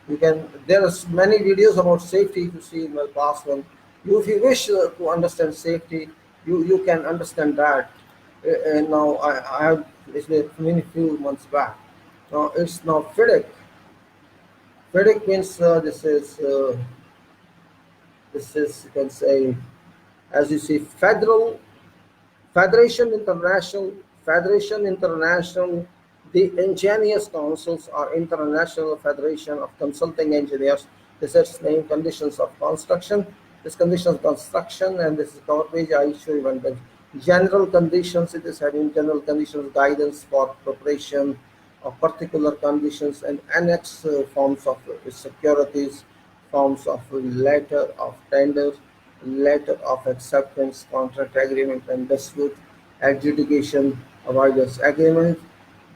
S1: You can. There are many videos about safety. If you see in my past one, if you wish to understand safety, you can understand that. And now I have, it's been many few months back. It's now FIDIC. FIDIC means this is, you can say, as you see, Federation International, Federation International, the Engineers Councils or International Federation of Consulting Engineers. This is name conditions of construction. This conditions of construction, and this is cover page. I show you one page. General conditions. It is having general conditions guidance for preparation of particular conditions and annex forms of securities, forms of letter of tender, letter of acceptance, contract agreement, and dispute adjudication avoidance agreement.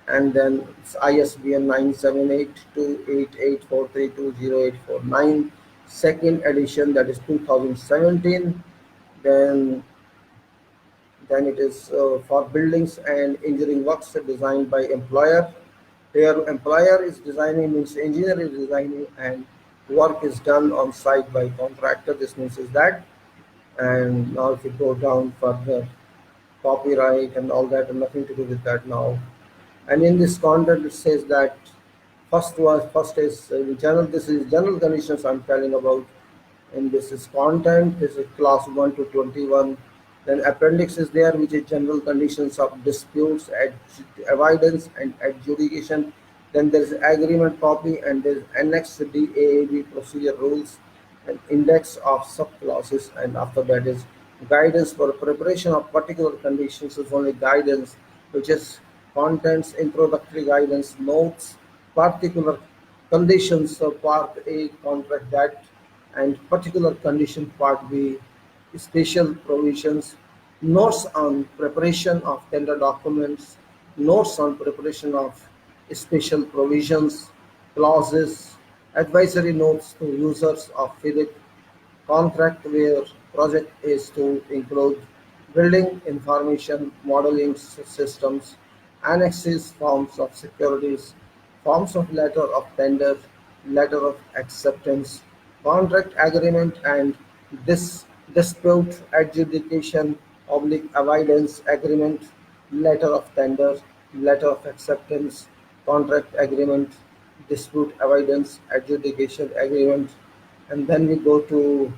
S1: And then it's ISBN 9782884320849, second edition, that is 2017. Then it is for buildings and engineering works designed by employer. Here employer is designing means engineer is designing, and work is done on site by contractor. This means is that. And now if you go down further, copyright and all that, and nothing to do with that now. And in this content it says that first is general. This is general conditions I'm telling about, and this is content. This is class 1 to 21. Then appendix is there, which is general conditions of disputes, avoidance and adjudication. Then there is agreement copy, and there is annex DAAB procedure rules, and index of subclauses, and after that is guidance for preparation of particular conditions. Is only guidance, which is contents, introductory guidance, notes, particular conditions of part A, contract that, and particular condition part B, special provisions, notes on preparation of tender documents, notes on preparation of special provisions, clauses, advisory notes to users of FIDIC, contract where project is to include building information modeling systems, annexes, forms of securities, forms of letter of tender, letter of acceptance, contract agreement, and dispute adjudication oblique avoidance agreement, letter of tender, letter of acceptance, contract agreement, dispute avoidance adjudication agreement. And then we go to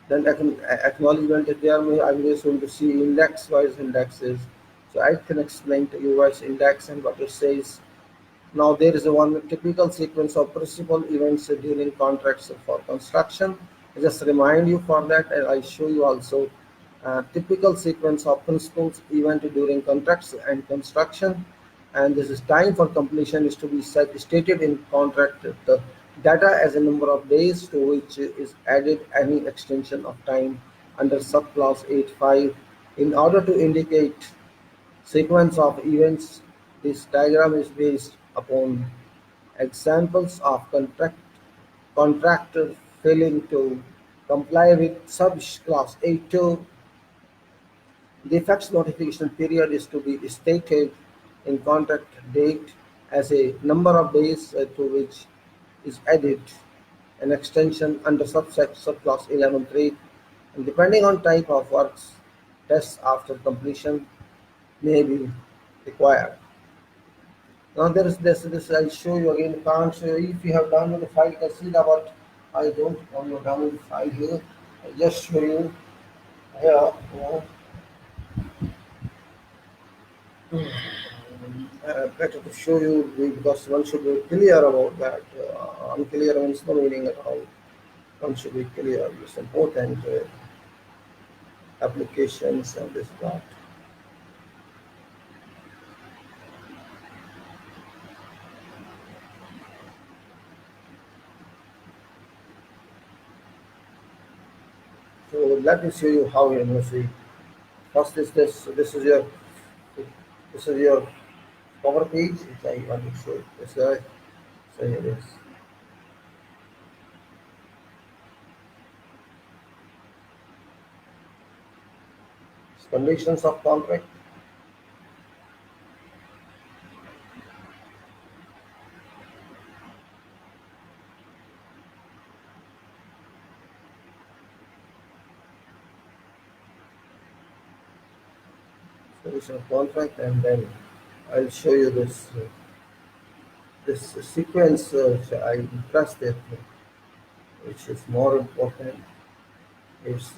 S1: then acknowledgement is there. I will just going to see index. What is indexes? So I can explain to you what is index and what it says. Now there is a one typical sequence of principal events during contracts for construction. I just remind you for that, and I show you also typical sequence of principles event during contracts and construction. And this is time for completion is to be stated in contract. The data as a number of days to which is added any extension of time under subclause 8.5 in order to indicate sequence of events. This diagram is based upon examples of contractor failing to comply with subclause 8.2. The effects notification period is to be stated in contract date as a number of days to which is added an extension under subclause 11.3, and depending on type of works, tests after completion may be required. Now there is this I'll show you again. Can't show you. If you have downloaded the file, you can see that what I don't download the file here. I just show you here. Better to show you because one should be clear about that. Unclear means no meaning at all. One should be clear. It's important applications and this that. So let me show you how you see. First is this. This is your cover page. Which I want to show this guy. So here it is. Conditions of contract. Condition of contract, and then I'll show you this. this sequence I impressed it, which is more important. It's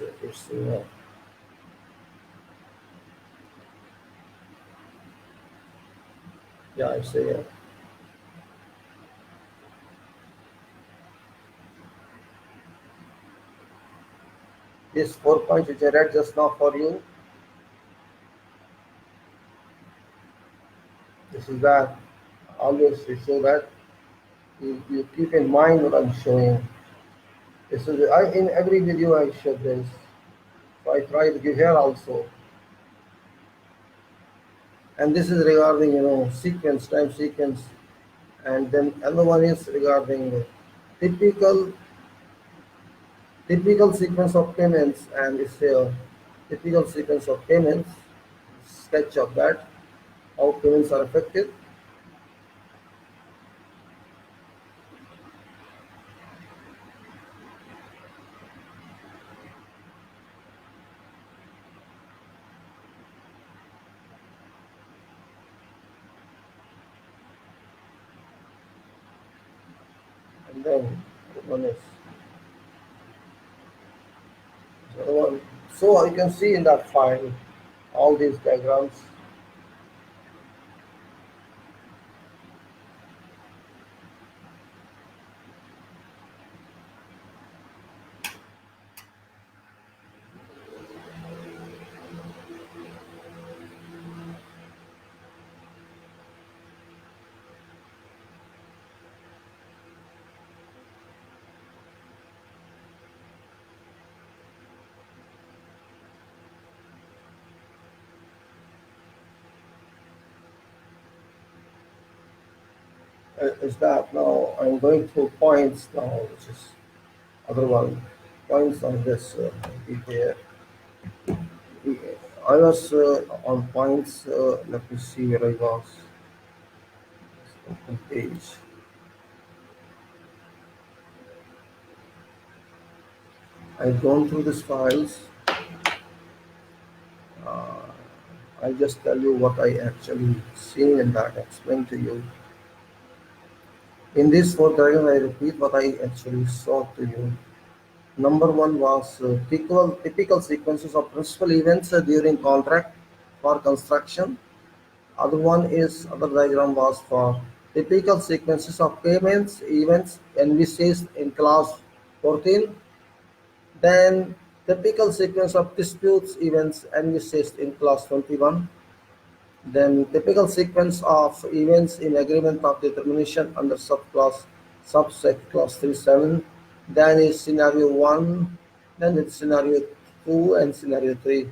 S1: yeah, it's these 4 points which I read just now for you. This is that always to show that you keep in mind what I'm showing. This is in every video I show this. So I try to give here also. And this is regarding sequence, time sequence, and then another one is regarding typical typical sequence of payments, and it's a typical sequence of payments, sketch of that, how payments are affected. And then one is the other one. So you can see in that file all these diagrams. Is that now I'm going through points now, which is other one points on this here. I was on points. Let me see where I was. Open page. I've gone through these files. Uh, I'll just tell you what I actually seen in that, explain to you. In this fourth diagram, I repeat what I actually saw to you. Number one was typical sequences of principal events during contract for construction. Other one is other diagram was for typical sequences of payments events envisaged in clause 14. Then typical sequence of disputes events envisaged in clause 21. Then typical sequence of events in agreement of determination under subset clause 37. Then is scenario 1. Then it's scenario 2 and scenario 3.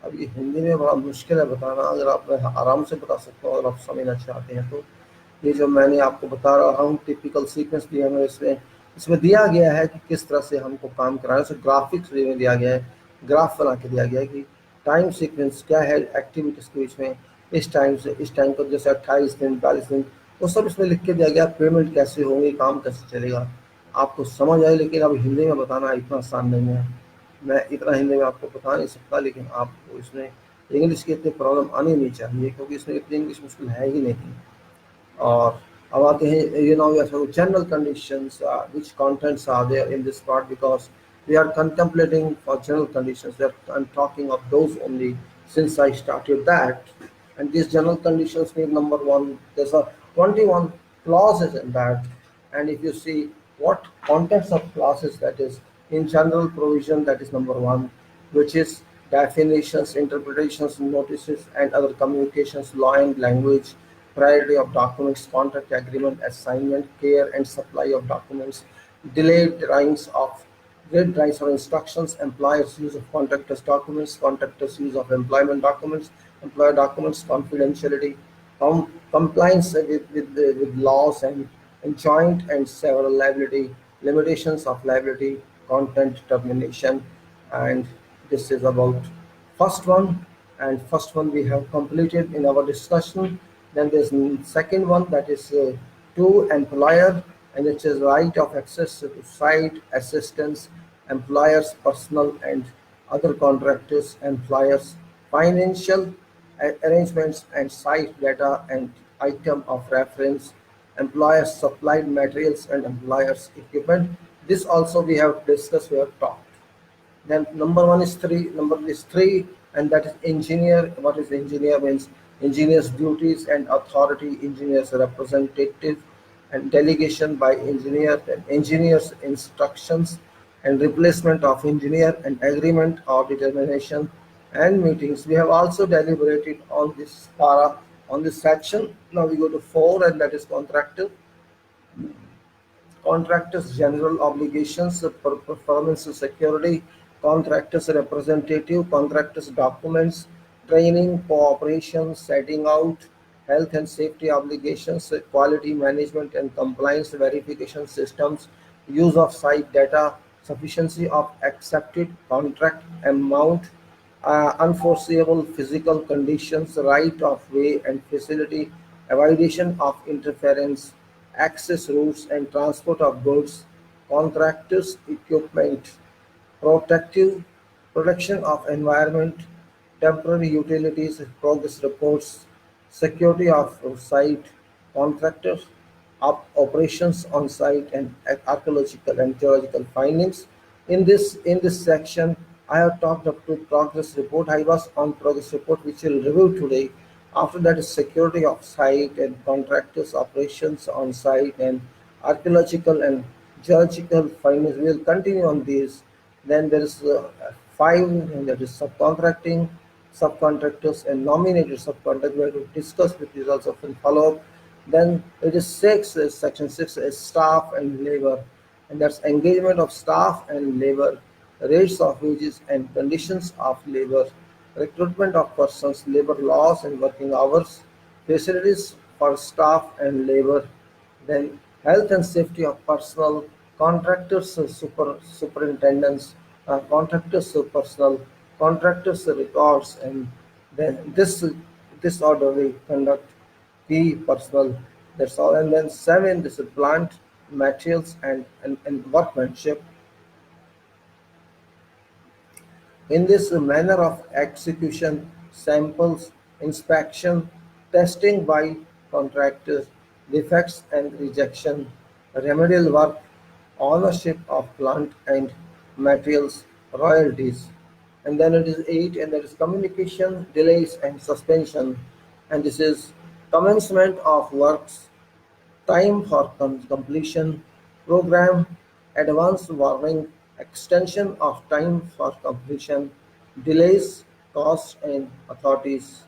S1: अब ये हिंदी में बड़ा मुश्किल है बताना, अगर आप मैं आराम से बता सकता हूँ अगर आप समझना चाहते हैं तो। ये जो मैंने आपको बता रहा हूँ टिपिकल सीक्वेंस दिया है इसमें इसमें दिया गया है कि किस तरह से हमको काम कराना है। ग्राफिक्स में दिया गया है, ग्राफ बना के दिया गया है कि टाइम सीक्वेंस क्या है एक्टिविटीज के बीच में, इस टाइम से इस टाइम को जैसे 28 दिन 42 दिन वो सब इसमें लिख के दिया गया, पेमेंट कैसे होगी, काम कैसे चलेगा, आपको समझ आए। लेकिन अब हिंदी में बताना इतना आसान नहीं है, मैं इतना हिंदी में आपको बता नहीं सकता, लेकिन आपको इसमें इंग्लिश की इतनी प्रॉब्लम आनी नहीं चाहिए क्योंकि इसमें इतनी इंग्लिश मुश्किल है ही नहीं। और अब आते हैं general conditions, which contents are there in this part, because we are contemplating for general conditions that I'm talking of those only since I started that. And these general conditions need number one, there's a 21 clauses in that, and if you see what contents of clauses, that is in general provision, that is number one, which is definitions, interpretations, notices and other communications, law and language, priority of documents, contract agreement, assignment, care and supply of documents, delayed drawings of delayed drawings of instructions, employers' use of contractors' documents, contractors' use of employment documents, employer documents, confidentiality, compliance with laws and joint and several liability, limitations of liability, content termination, and this is about first one. And first one we have completed in our discussion. Then there's second one, that is to employer, and it is right of access to site, assistance, employers, personal and other contractors, employers, financial arrangements and site data and item of reference, employers supplied materials and employers equipment. This also we have discussed, we have talked. Then number is three, and that is engineer. What is engineer means? Engineer's duties and authority, engineer's representative and delegation by engineer, and engineer's instructions and replacement of engineer and agreement or determination and meetings. We have also deliberated on this para on this section. Now we go to four, and that is contractor. Contractors' general obligations, performance security, contractors' representative, contractors' documents, training, cooperation, setting out, health and safety obligations, quality management and compliance verification systems, use of site data, sufficiency of accepted contract amount, unforeseeable physical conditions, right of way and facility, avoidance of interference, access routes and transport of goods, contractors' equipment, protective protection of environment, temporary utilities, progress reports, security of site, contractors, operations on site, and archaeological and geological findings. In this section, I have talked up to progress report. I was on progress report, which we'll review today. After that is security of site and contractors' operations on site and archaeological and geological findings. We will continue on these. Then there is five, and that is subcontracting, subcontractors, and nominated subcontractors. We have to discuss with results of and follow up. Then it is six, section six is staff and labor, and that's engagement of staff and labor, rates of wages and conditions of labor, recruitment of persons, labor laws and working hours, facilities for staff and labor, then health and safety of personnel, contractors, superintendents, contractors, personnel, contractors, records, and then this orderly conduct, key personnel. That's all. And then seven, this is plant materials and workmanship. In this manner of execution, samples, inspection, testing by contractors, defects and rejection, remedial work, ownership of plant and materials, royalties. And then it is eight, and that is communication, delays and suspension. And this is commencement of works, time for completion, program, advance warning, extension of time for completion, delays, cost and authorities,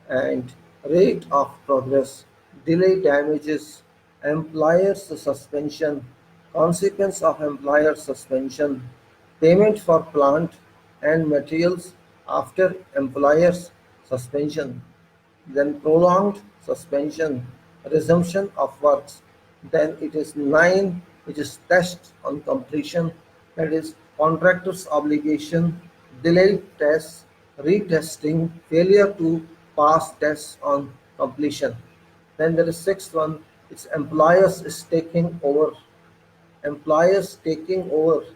S1: and rate of progress, delay damages, employer's suspension, consequence of employer suspension, payment for plant and materials after employer's suspension, then prolonged suspension, resumption of works. Then it is nine, which is test on completion, that is contractor's obligation, delayed tests, retesting, failure to pass tests on completion. Then there is sixth one, it's employers is taking over, employers taking over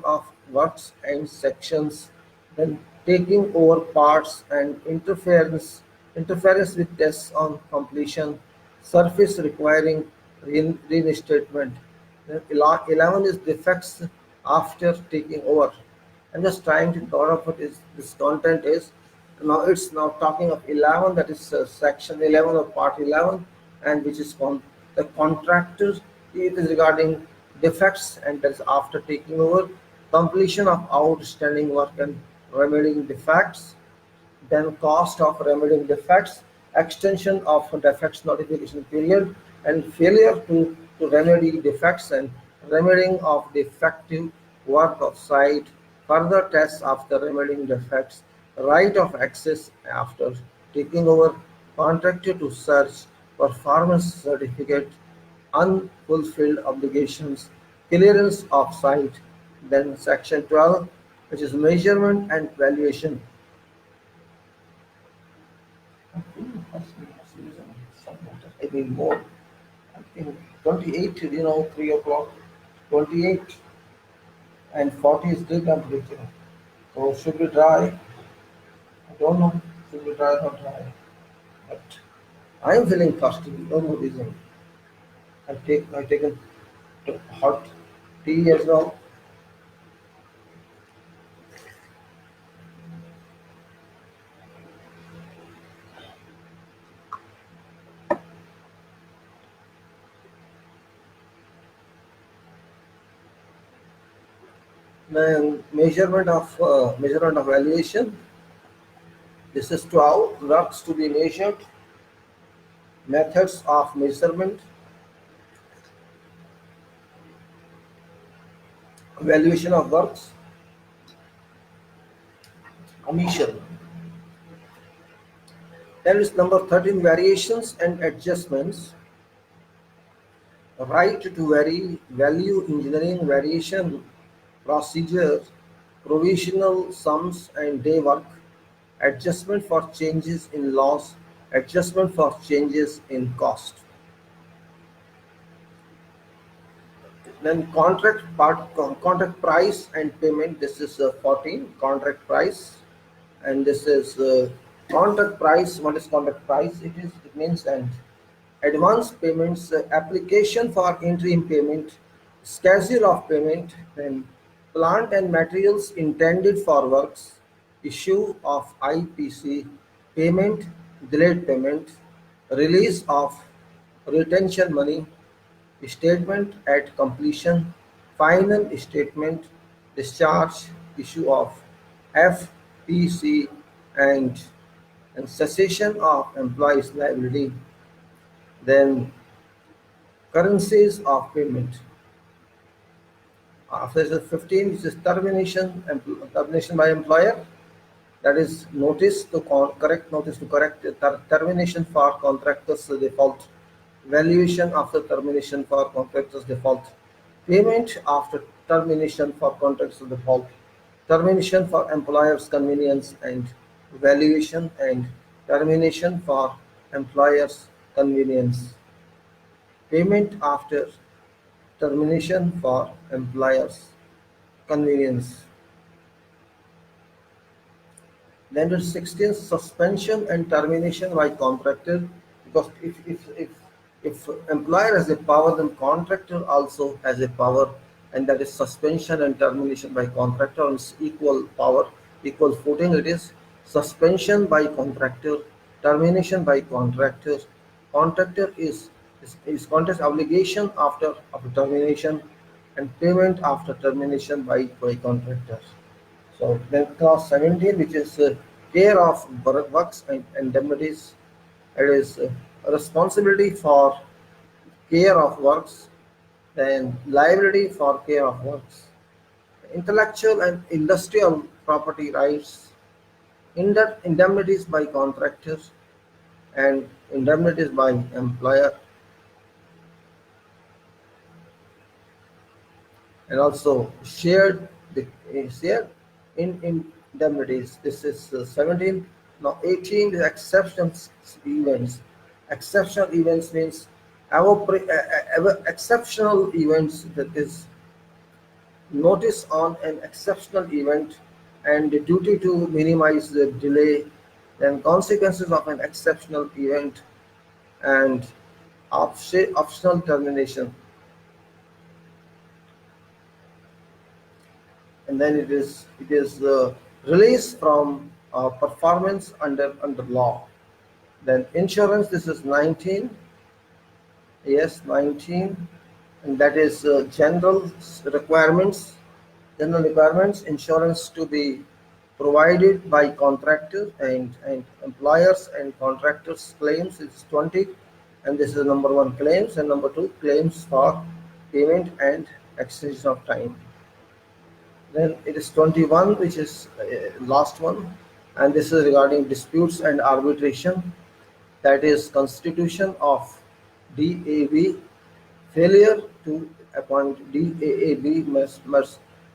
S1: of works and sections, then taking over parts and interference with tests on completion, surface requiring reinstatement. Then 11 is defects after taking over. I'm just trying to cover up what is this content is. Now it's now talking of 11, that is section 11 of part 11, and which is from the contractors. It is regarding defects, and that is after taking over, completion of outstanding work and remedying defects, then cost of remedying defects, extension of defects notification period, and failure to remedy defects and remedying of defective work of site, further tests after remedying defects, right of access after taking over, contractor to search, performance certificate, unfulfilled obligations, clearance of site, then section 12, which is measurement and valuation. I think I mean more. I think 28, 3 o'clock, 28 and 40 is still temperature. So should we dry? I don't know. Should we dry or not dry? But I am feeling thirsty. No more reason. I've taken hot tea as well. Then measurement of valuation. This is to how works to be measured, methods of measurement, valuation of works, commission. Then is number 13, variations and adjustments. Right to vary, value engineering variation, procedure, provisional sums and day work, adjustment for changes in loss, adjustment for changes in cost. Then contract price and payment. This is 14, contract price, and this is contract price. What is contract price? It means an advance payments, application for interim payment, schedule of payment, then plant and materials intended for works, issue of IPC, payment, delayed payment, release of retention money, statement at completion, final statement, discharge, issue of FPC, and, and cessation of employees' liability. Then currencies of payment. After the 15, which is termination by employer. That is notice to correct termination for contractors default. Valuation after termination for contractors default. Payment after termination for contractors default. Termination for employers' convenience and valuation, and termination for employers' convenience. Payment after termination for employers' convenience. Then it's 16, suspension and termination by contractor. Because if employer has a power, then contractor also has a power, and that is suspension and termination by contractor on equal power, equal footing. It is suspension by contractor, termination by contractor. Contractor is contract obligation after termination, and payment after termination by contractor. So then clause 17, which is care of works and indemnities. It is responsibility for care of works, then liability for care of works. Intellectual and industrial property rights, indemnities by contractors and indemnities by employer, and also shared in indemnities. This is 17. Now 18 is exceptional events. Exceptional events means exceptional events, that is notice on an exceptional event and the duty to minimize the delay, then consequences of an exceptional event, and optional termination. And then it is release from performance under law. Then insurance, this is 19. Yes, 19, and that is requirements. General requirements, insurance to be provided by contractors and employers and contractors. Claims is 20, and this is number one, claims, and number two, claims for payment and extension of time. Then it is 21, which is last one, and this is regarding disputes and arbitration. That is constitution of DAB, failure to appoint DAAB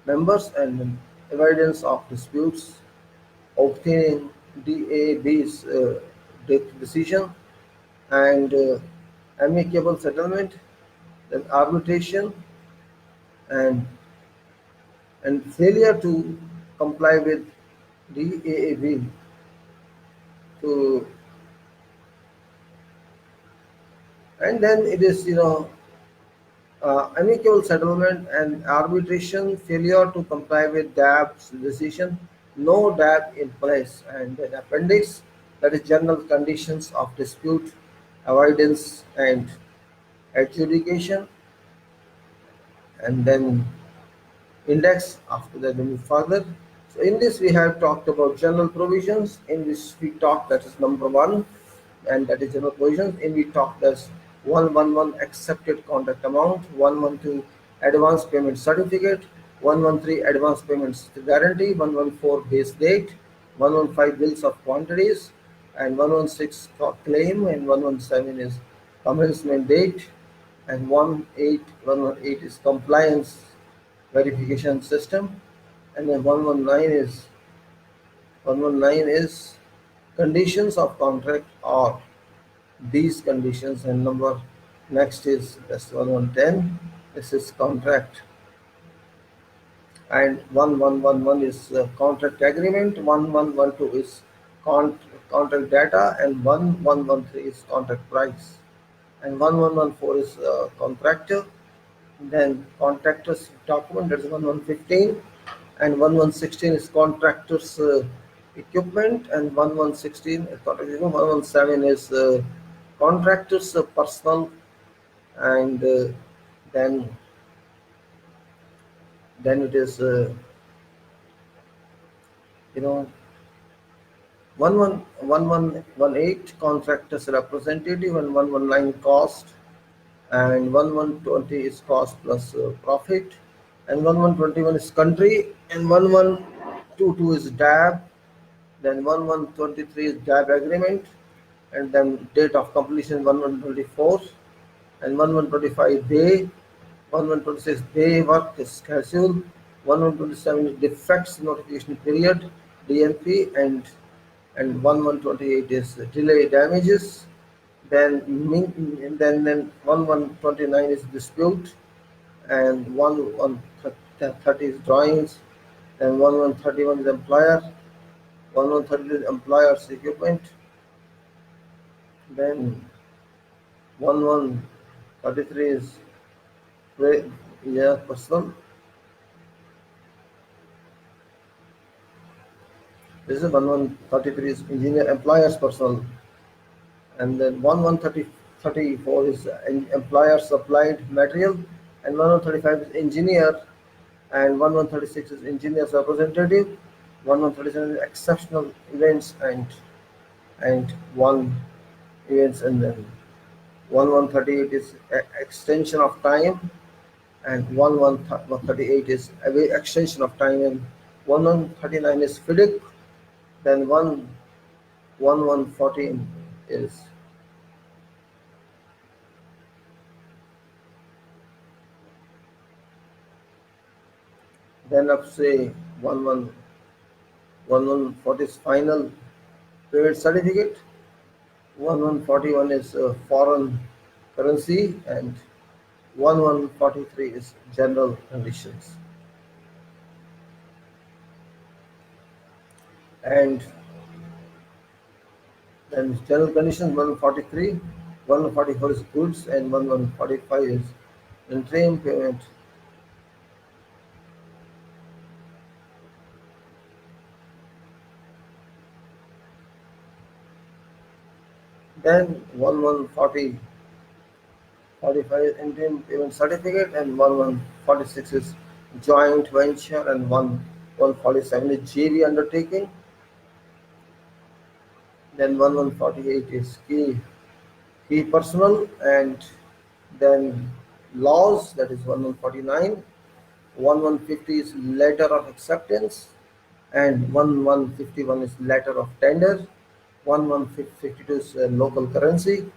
S1: members and evidence of disputes, obtaining DAB's decision, and amicable settlement, then arbitration, and failure to comply with DAAB to, and then it is Amicable settlement and arbitration, failure to comply with DAB's decision, no DAB in place, and then appendix, that is general conditions of dispute, avoidance and adjudication, and then index. After that we move further. So in this we have talked about general provisions. In this we talk, that is number one, and that is general provisions. In we talked as 111 accepted contract amount, 112 advance payment certificate, 113 advance payments guarantee, 114 base date, 115 bills of quantities, and 116 claim, and 117 is commencement date, and 118 is compliance verification system, and then 119 is conditions of contract or these conditions, and number next is this 1110, this is contract, and 1111 is contract agreement, 1112 is contract data, and 1113 is contract price, and 1114 is contractor. Then contractors document, that is 1115, and 1116 is contractors equipment, and 1116 is contract equipment, 117 is contractors personnel, and then it is you know 1118 contractors representative, and 119 cost, and 1120 is cost plus profit, and 1121 is country, and 1122 is DAB, then 1123 is DAB agreement, and then date of completion 1124, and 1125 day, 1126 day work schedule, 1127 is defects notification period DNP, and 1128 is delay damages. Then 1129 is dispute, and 1130 is drawings, and 1131 is employer, 1132 is employer's equipment, then 1133 is personal. This is 1133 is engineer employer's personal, and then 1134 is employer supplied material, and 1135 is engineer, and 1136 is engineer's representative, 1137 is exceptional events and one events, and then 1138 is extension of time, and 1138 is extension of time, and 1139 is FIDIC, then 1114 is then up say 1140 is final period certificate, 1141 is foreign currency, and 1143 is general conditions. And then general conditions 143, 144 is goods, and 1145 is interim payment. Then 1145 is interim payment certificate, and 1146 is joint venture, and 1147 is JV undertaking. Then 1148 is key personnel, and then laws, that is 1149. 1150 is letter of acceptance, and 1151 is letter of tender. 1152 is local currency,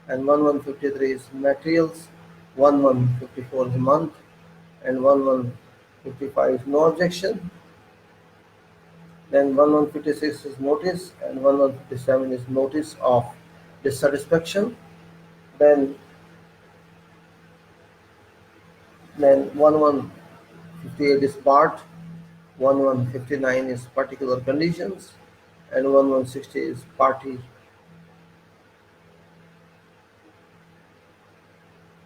S1: and 1153 is materials. 1154 is month, and 1155 is no objection. Then 1156 is notice, and 1157 is notice of dissatisfaction. Then 1158 is part, 1159 is particular conditions, and 1160 is party.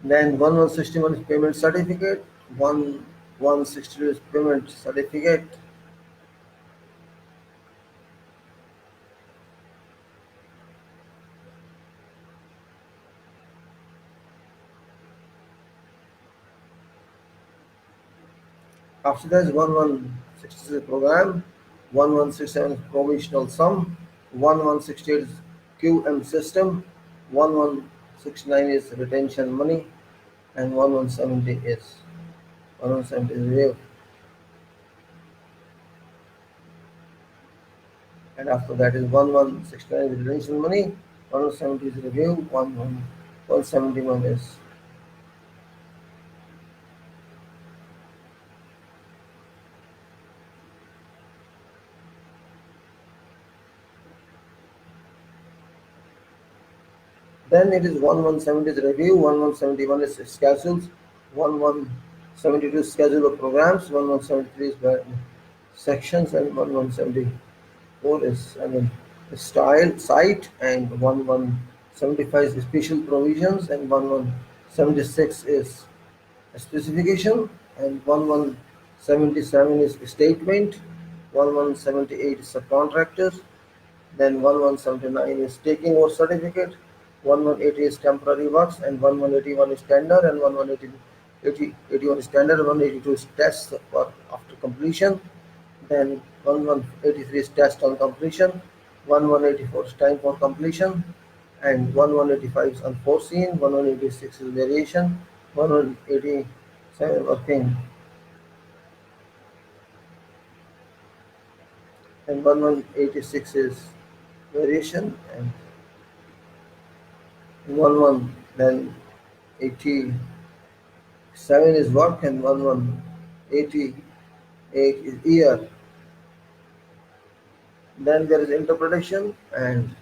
S1: Then 1161 is payment certificate. 1162 is payment certificate. After that is 1166 program. 1167 is provisional sum. 1168 is QM system. 1169 is retention money, and 1170 is review. And after that is 1169 is retention money. 1170 is review. 171 is. Then it is 1170 is review, 1171 is schedules, 1172 is schedule of programs, 1173 is sections, and 1174 is style, site, and 1175 is special provisions, and 1176 is specification, and 1177 is statement, 1178 is subcontractors, then 1179 is taking over certificate, 1180 is temporary works, and 1181 is tender, and 1181 is tender, 1182 is test for after completion, then 1183 is test on completion, 1184 is time for completion, and 1185 is unforeseen, 1186 is variation, 1187 working, and 1186 is variation, and 11 then 87 is work, and 1188 is year. Then there is interpretation, and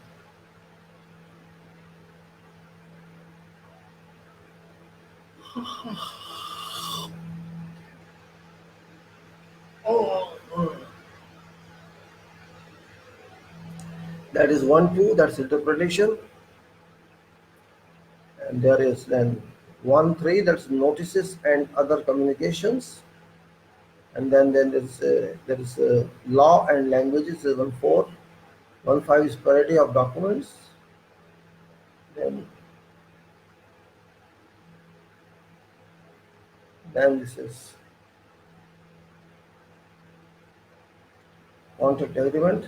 S1: that is 1 2, that's interpretation, and there is then 1 3, that's notices and other communications, and then there is law and languages is 1 4, 1 5 is parity of documents, then this is contract agreement.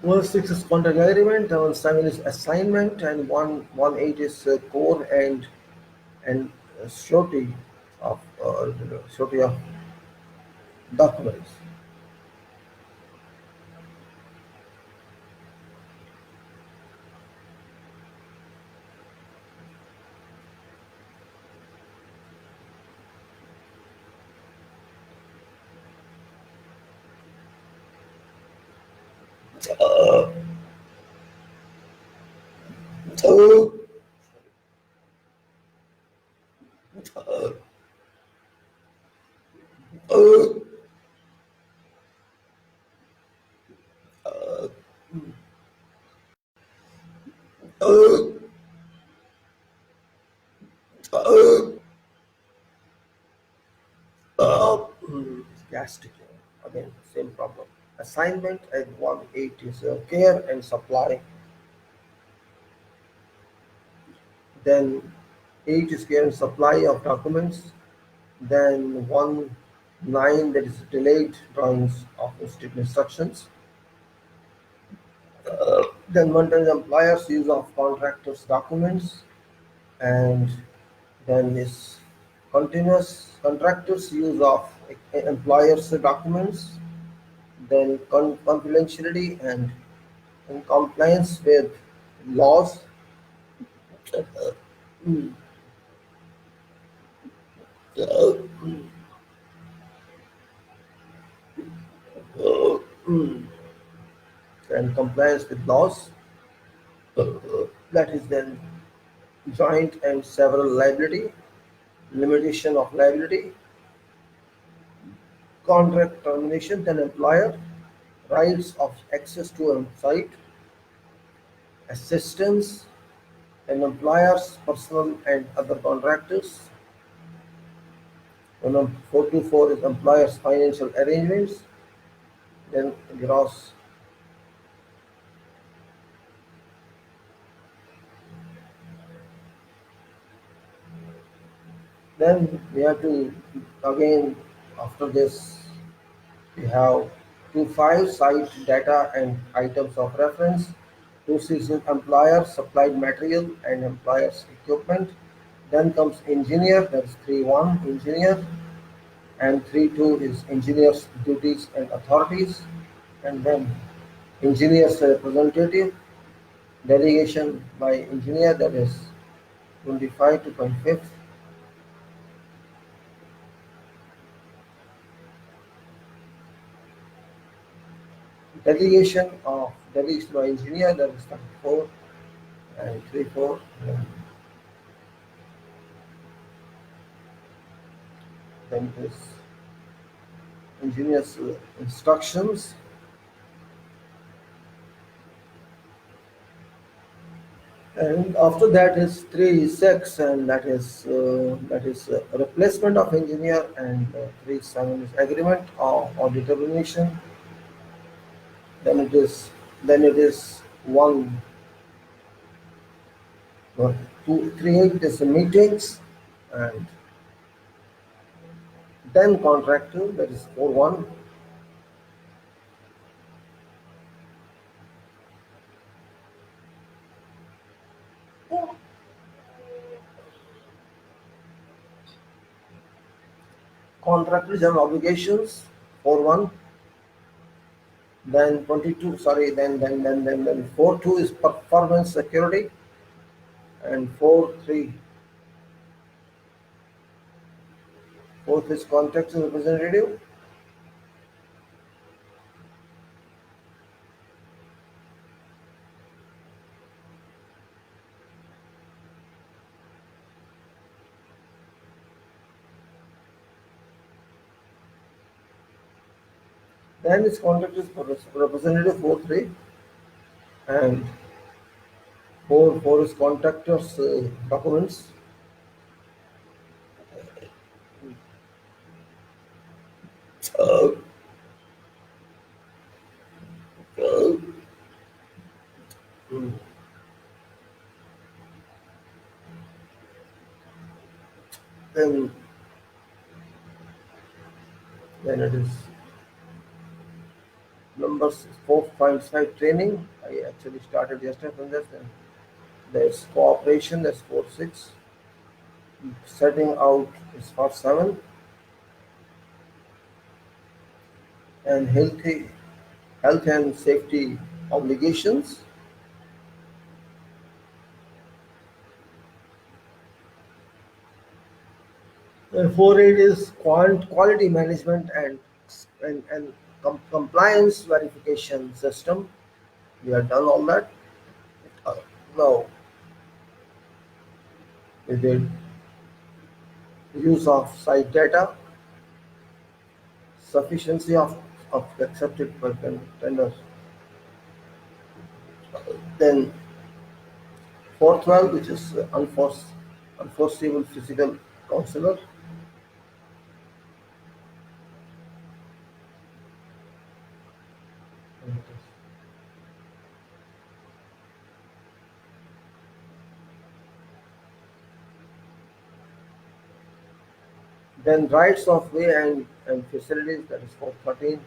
S1: One 6 is contract agreement, 1 7 is assignment, and 1 8 is core and surety of documents. Uh, uh, uh, uh, uh, uh, uh, gas sticking. Again, same problem. Assignment and 1 8 is care and supply. Then 8 is care and supply of documents. Then 1 9, that is delayed drawings of institute instructions. Then 1 10 is employers use of contractors documents, and then is continuous contractors use of employers documents, then confidentiality and in compliance with laws. And compliance with laws, that is then joint and several liability, limitation of liability, contract termination, then employer rights of access to a site, assistance, and employers, personal and other contractors. 424 is employers' financial arrangements. Then gross. Then we have to again after this we have 25 site data and items of reference. 26 is employer supplied material and employer's equipment. Then comes engineer, that's 3.1 engineer, and 3.2 is engineer's duties and authorities, and then engineer's representative, delegation by engineer, that is 25 to 25th. Delegation by engineer, that is 34 and 34. Then it is engineer's instructions. And after that is 3.6, and that is replacement of engineer, and 3.7 is agreement or determination. Then it is one, 2, 3.8 is meetings, and then contractor, that is 4.1. Contractors have obligations, 4.1. Then 22, sorry, then 4.2 is performance security, and 4.3, fourth is contractor representative. Then is contractor's representative, 4.3, and 4.4 is contractor's documents. Uh, uh, mm. then then it is numbers 4.5 training. I actually started yesterday from this. Then there's cooperation, that's 4.6. Setting out is 4.7, and health and safety obligations. And 4.8 is quality management and compliance verification system. We have done all that. Uh, Now we did use of site data, sufficiency of accepted per tenders. Then 4.12, which is unforeseeable physical counselor. Then rights of way and facilities, that is 4.13.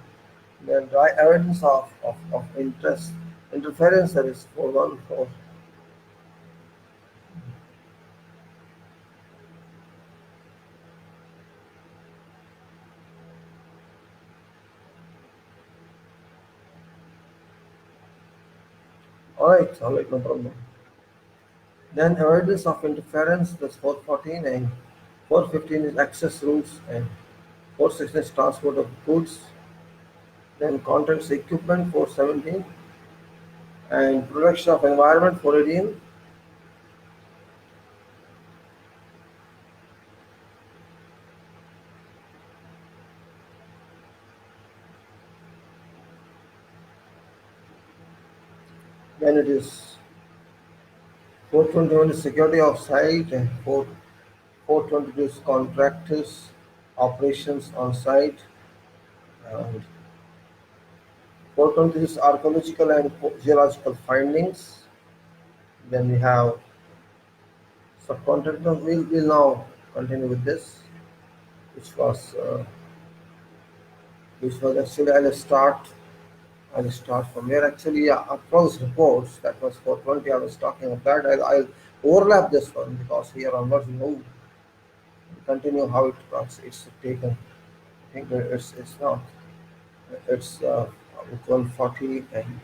S1: Then evidence of interference, that is 4.14. All right, no problem. Then avoidance of interference, that's 4.14, and 4.15 is access rules, and 4.16 is transport of goods. Then contents equipment, 4.17, and protection of environment, 4.18. Then it is 421 is security of site, and 422 is contractors, operations on site, and 423 is archaeological and geological findings. Then we have subcontractor. We'll now continue with this, which was uh, actually I'll start from here. Actually, across reports, that was 420. I was talking of that. I'll overlap this one because here onwards we move continue how it's taken. I think it's not. It's with 140, and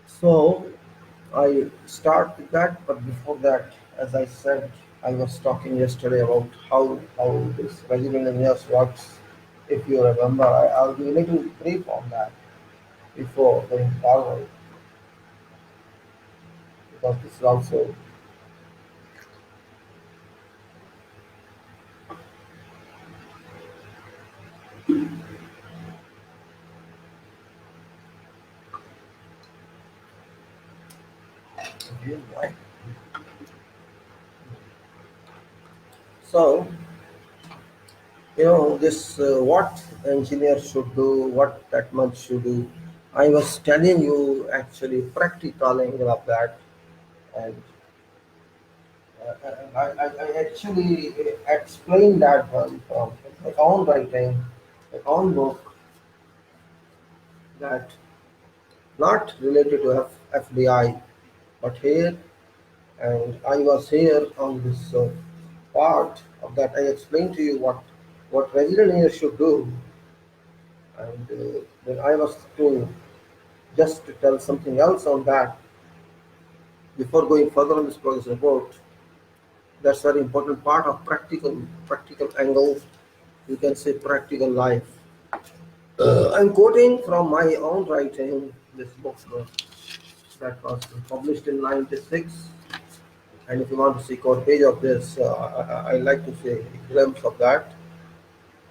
S1: so I start with that. But before that, as I said, I was talking yesterday about how this resident engineers works. If you remember, I'll be a little brief on that before going forward because this is also right. So this what engineer should do, what that much should do. I was telling you actually practical angle of that, and I actually explained that one from my own writing, my own book, that not related to FDI, but here, and I was here on this part of that. I explained to you what resident engineer should do, and then I was to just to tell something else on that before going further on this progress report. That's very important part of practical angle. You can say practical life. I'm quoting from my own writing this book that was published in '96. And if you want to see code page of this, I like to say a glimpse of that.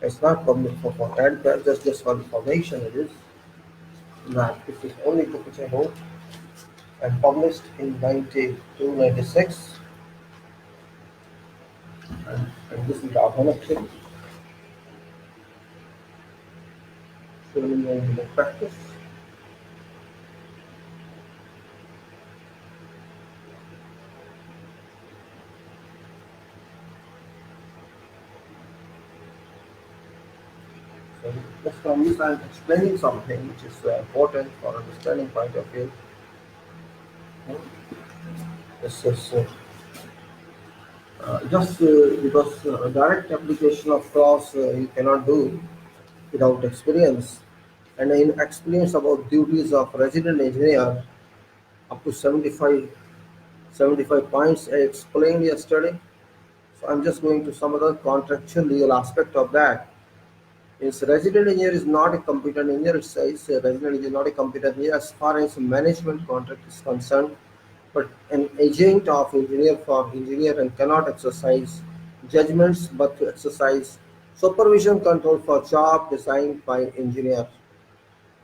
S1: It's not published for that, but just for information. It is that this is only book which I wrote and published in 92, 96. And this is the alternative showing in the practice. So just from this, I'm explaining something which is important for understanding point of view. This is just because direct application of cross you cannot do without experience. And in experience about duties of resident engineer, up to 75 points I explained yesterday. So I'm just going to some other contractual legal aspect of that. Is resident engineer is not a competent engineer. It says resident engineer is not a competent engineer as far as management contract is concerned, but an agent of engineer for engineer and cannot exercise judgments but to exercise supervision control for job designed by engineer.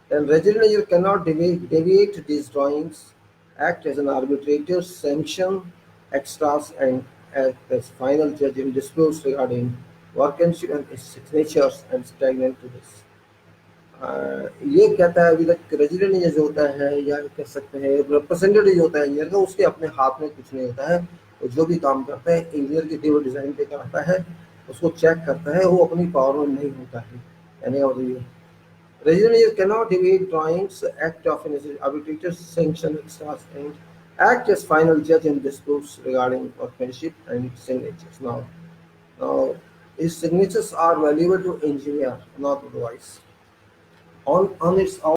S1: Then resident engineer cannot deviate these drawings, act as an arbitrator, sanction extras, and act as final judge in disputes regarding workmanship and its signatures and stagnant to this. ये कहता है अभी तक resident engineer जो होता है या कह सकते हैं रिप्रेजेंटेटिव जो होता है इंजीनियर का, उसके अपने हाथ में कुछ नहीं होता है। वो जो भी काम करता है इंजीनियर के दिए हुए डिजाइन पे करता है, उसको चेक करता है, वो अपनी पावर में नहीं होता है। यानी और ये resident engineer cannot deviate drawings, act of an arbitrator, sanction extras, and act as final judge in disputes regarding workmanship and signatures. Now, his signatures are valuable to engineer, not otherwise. On its own.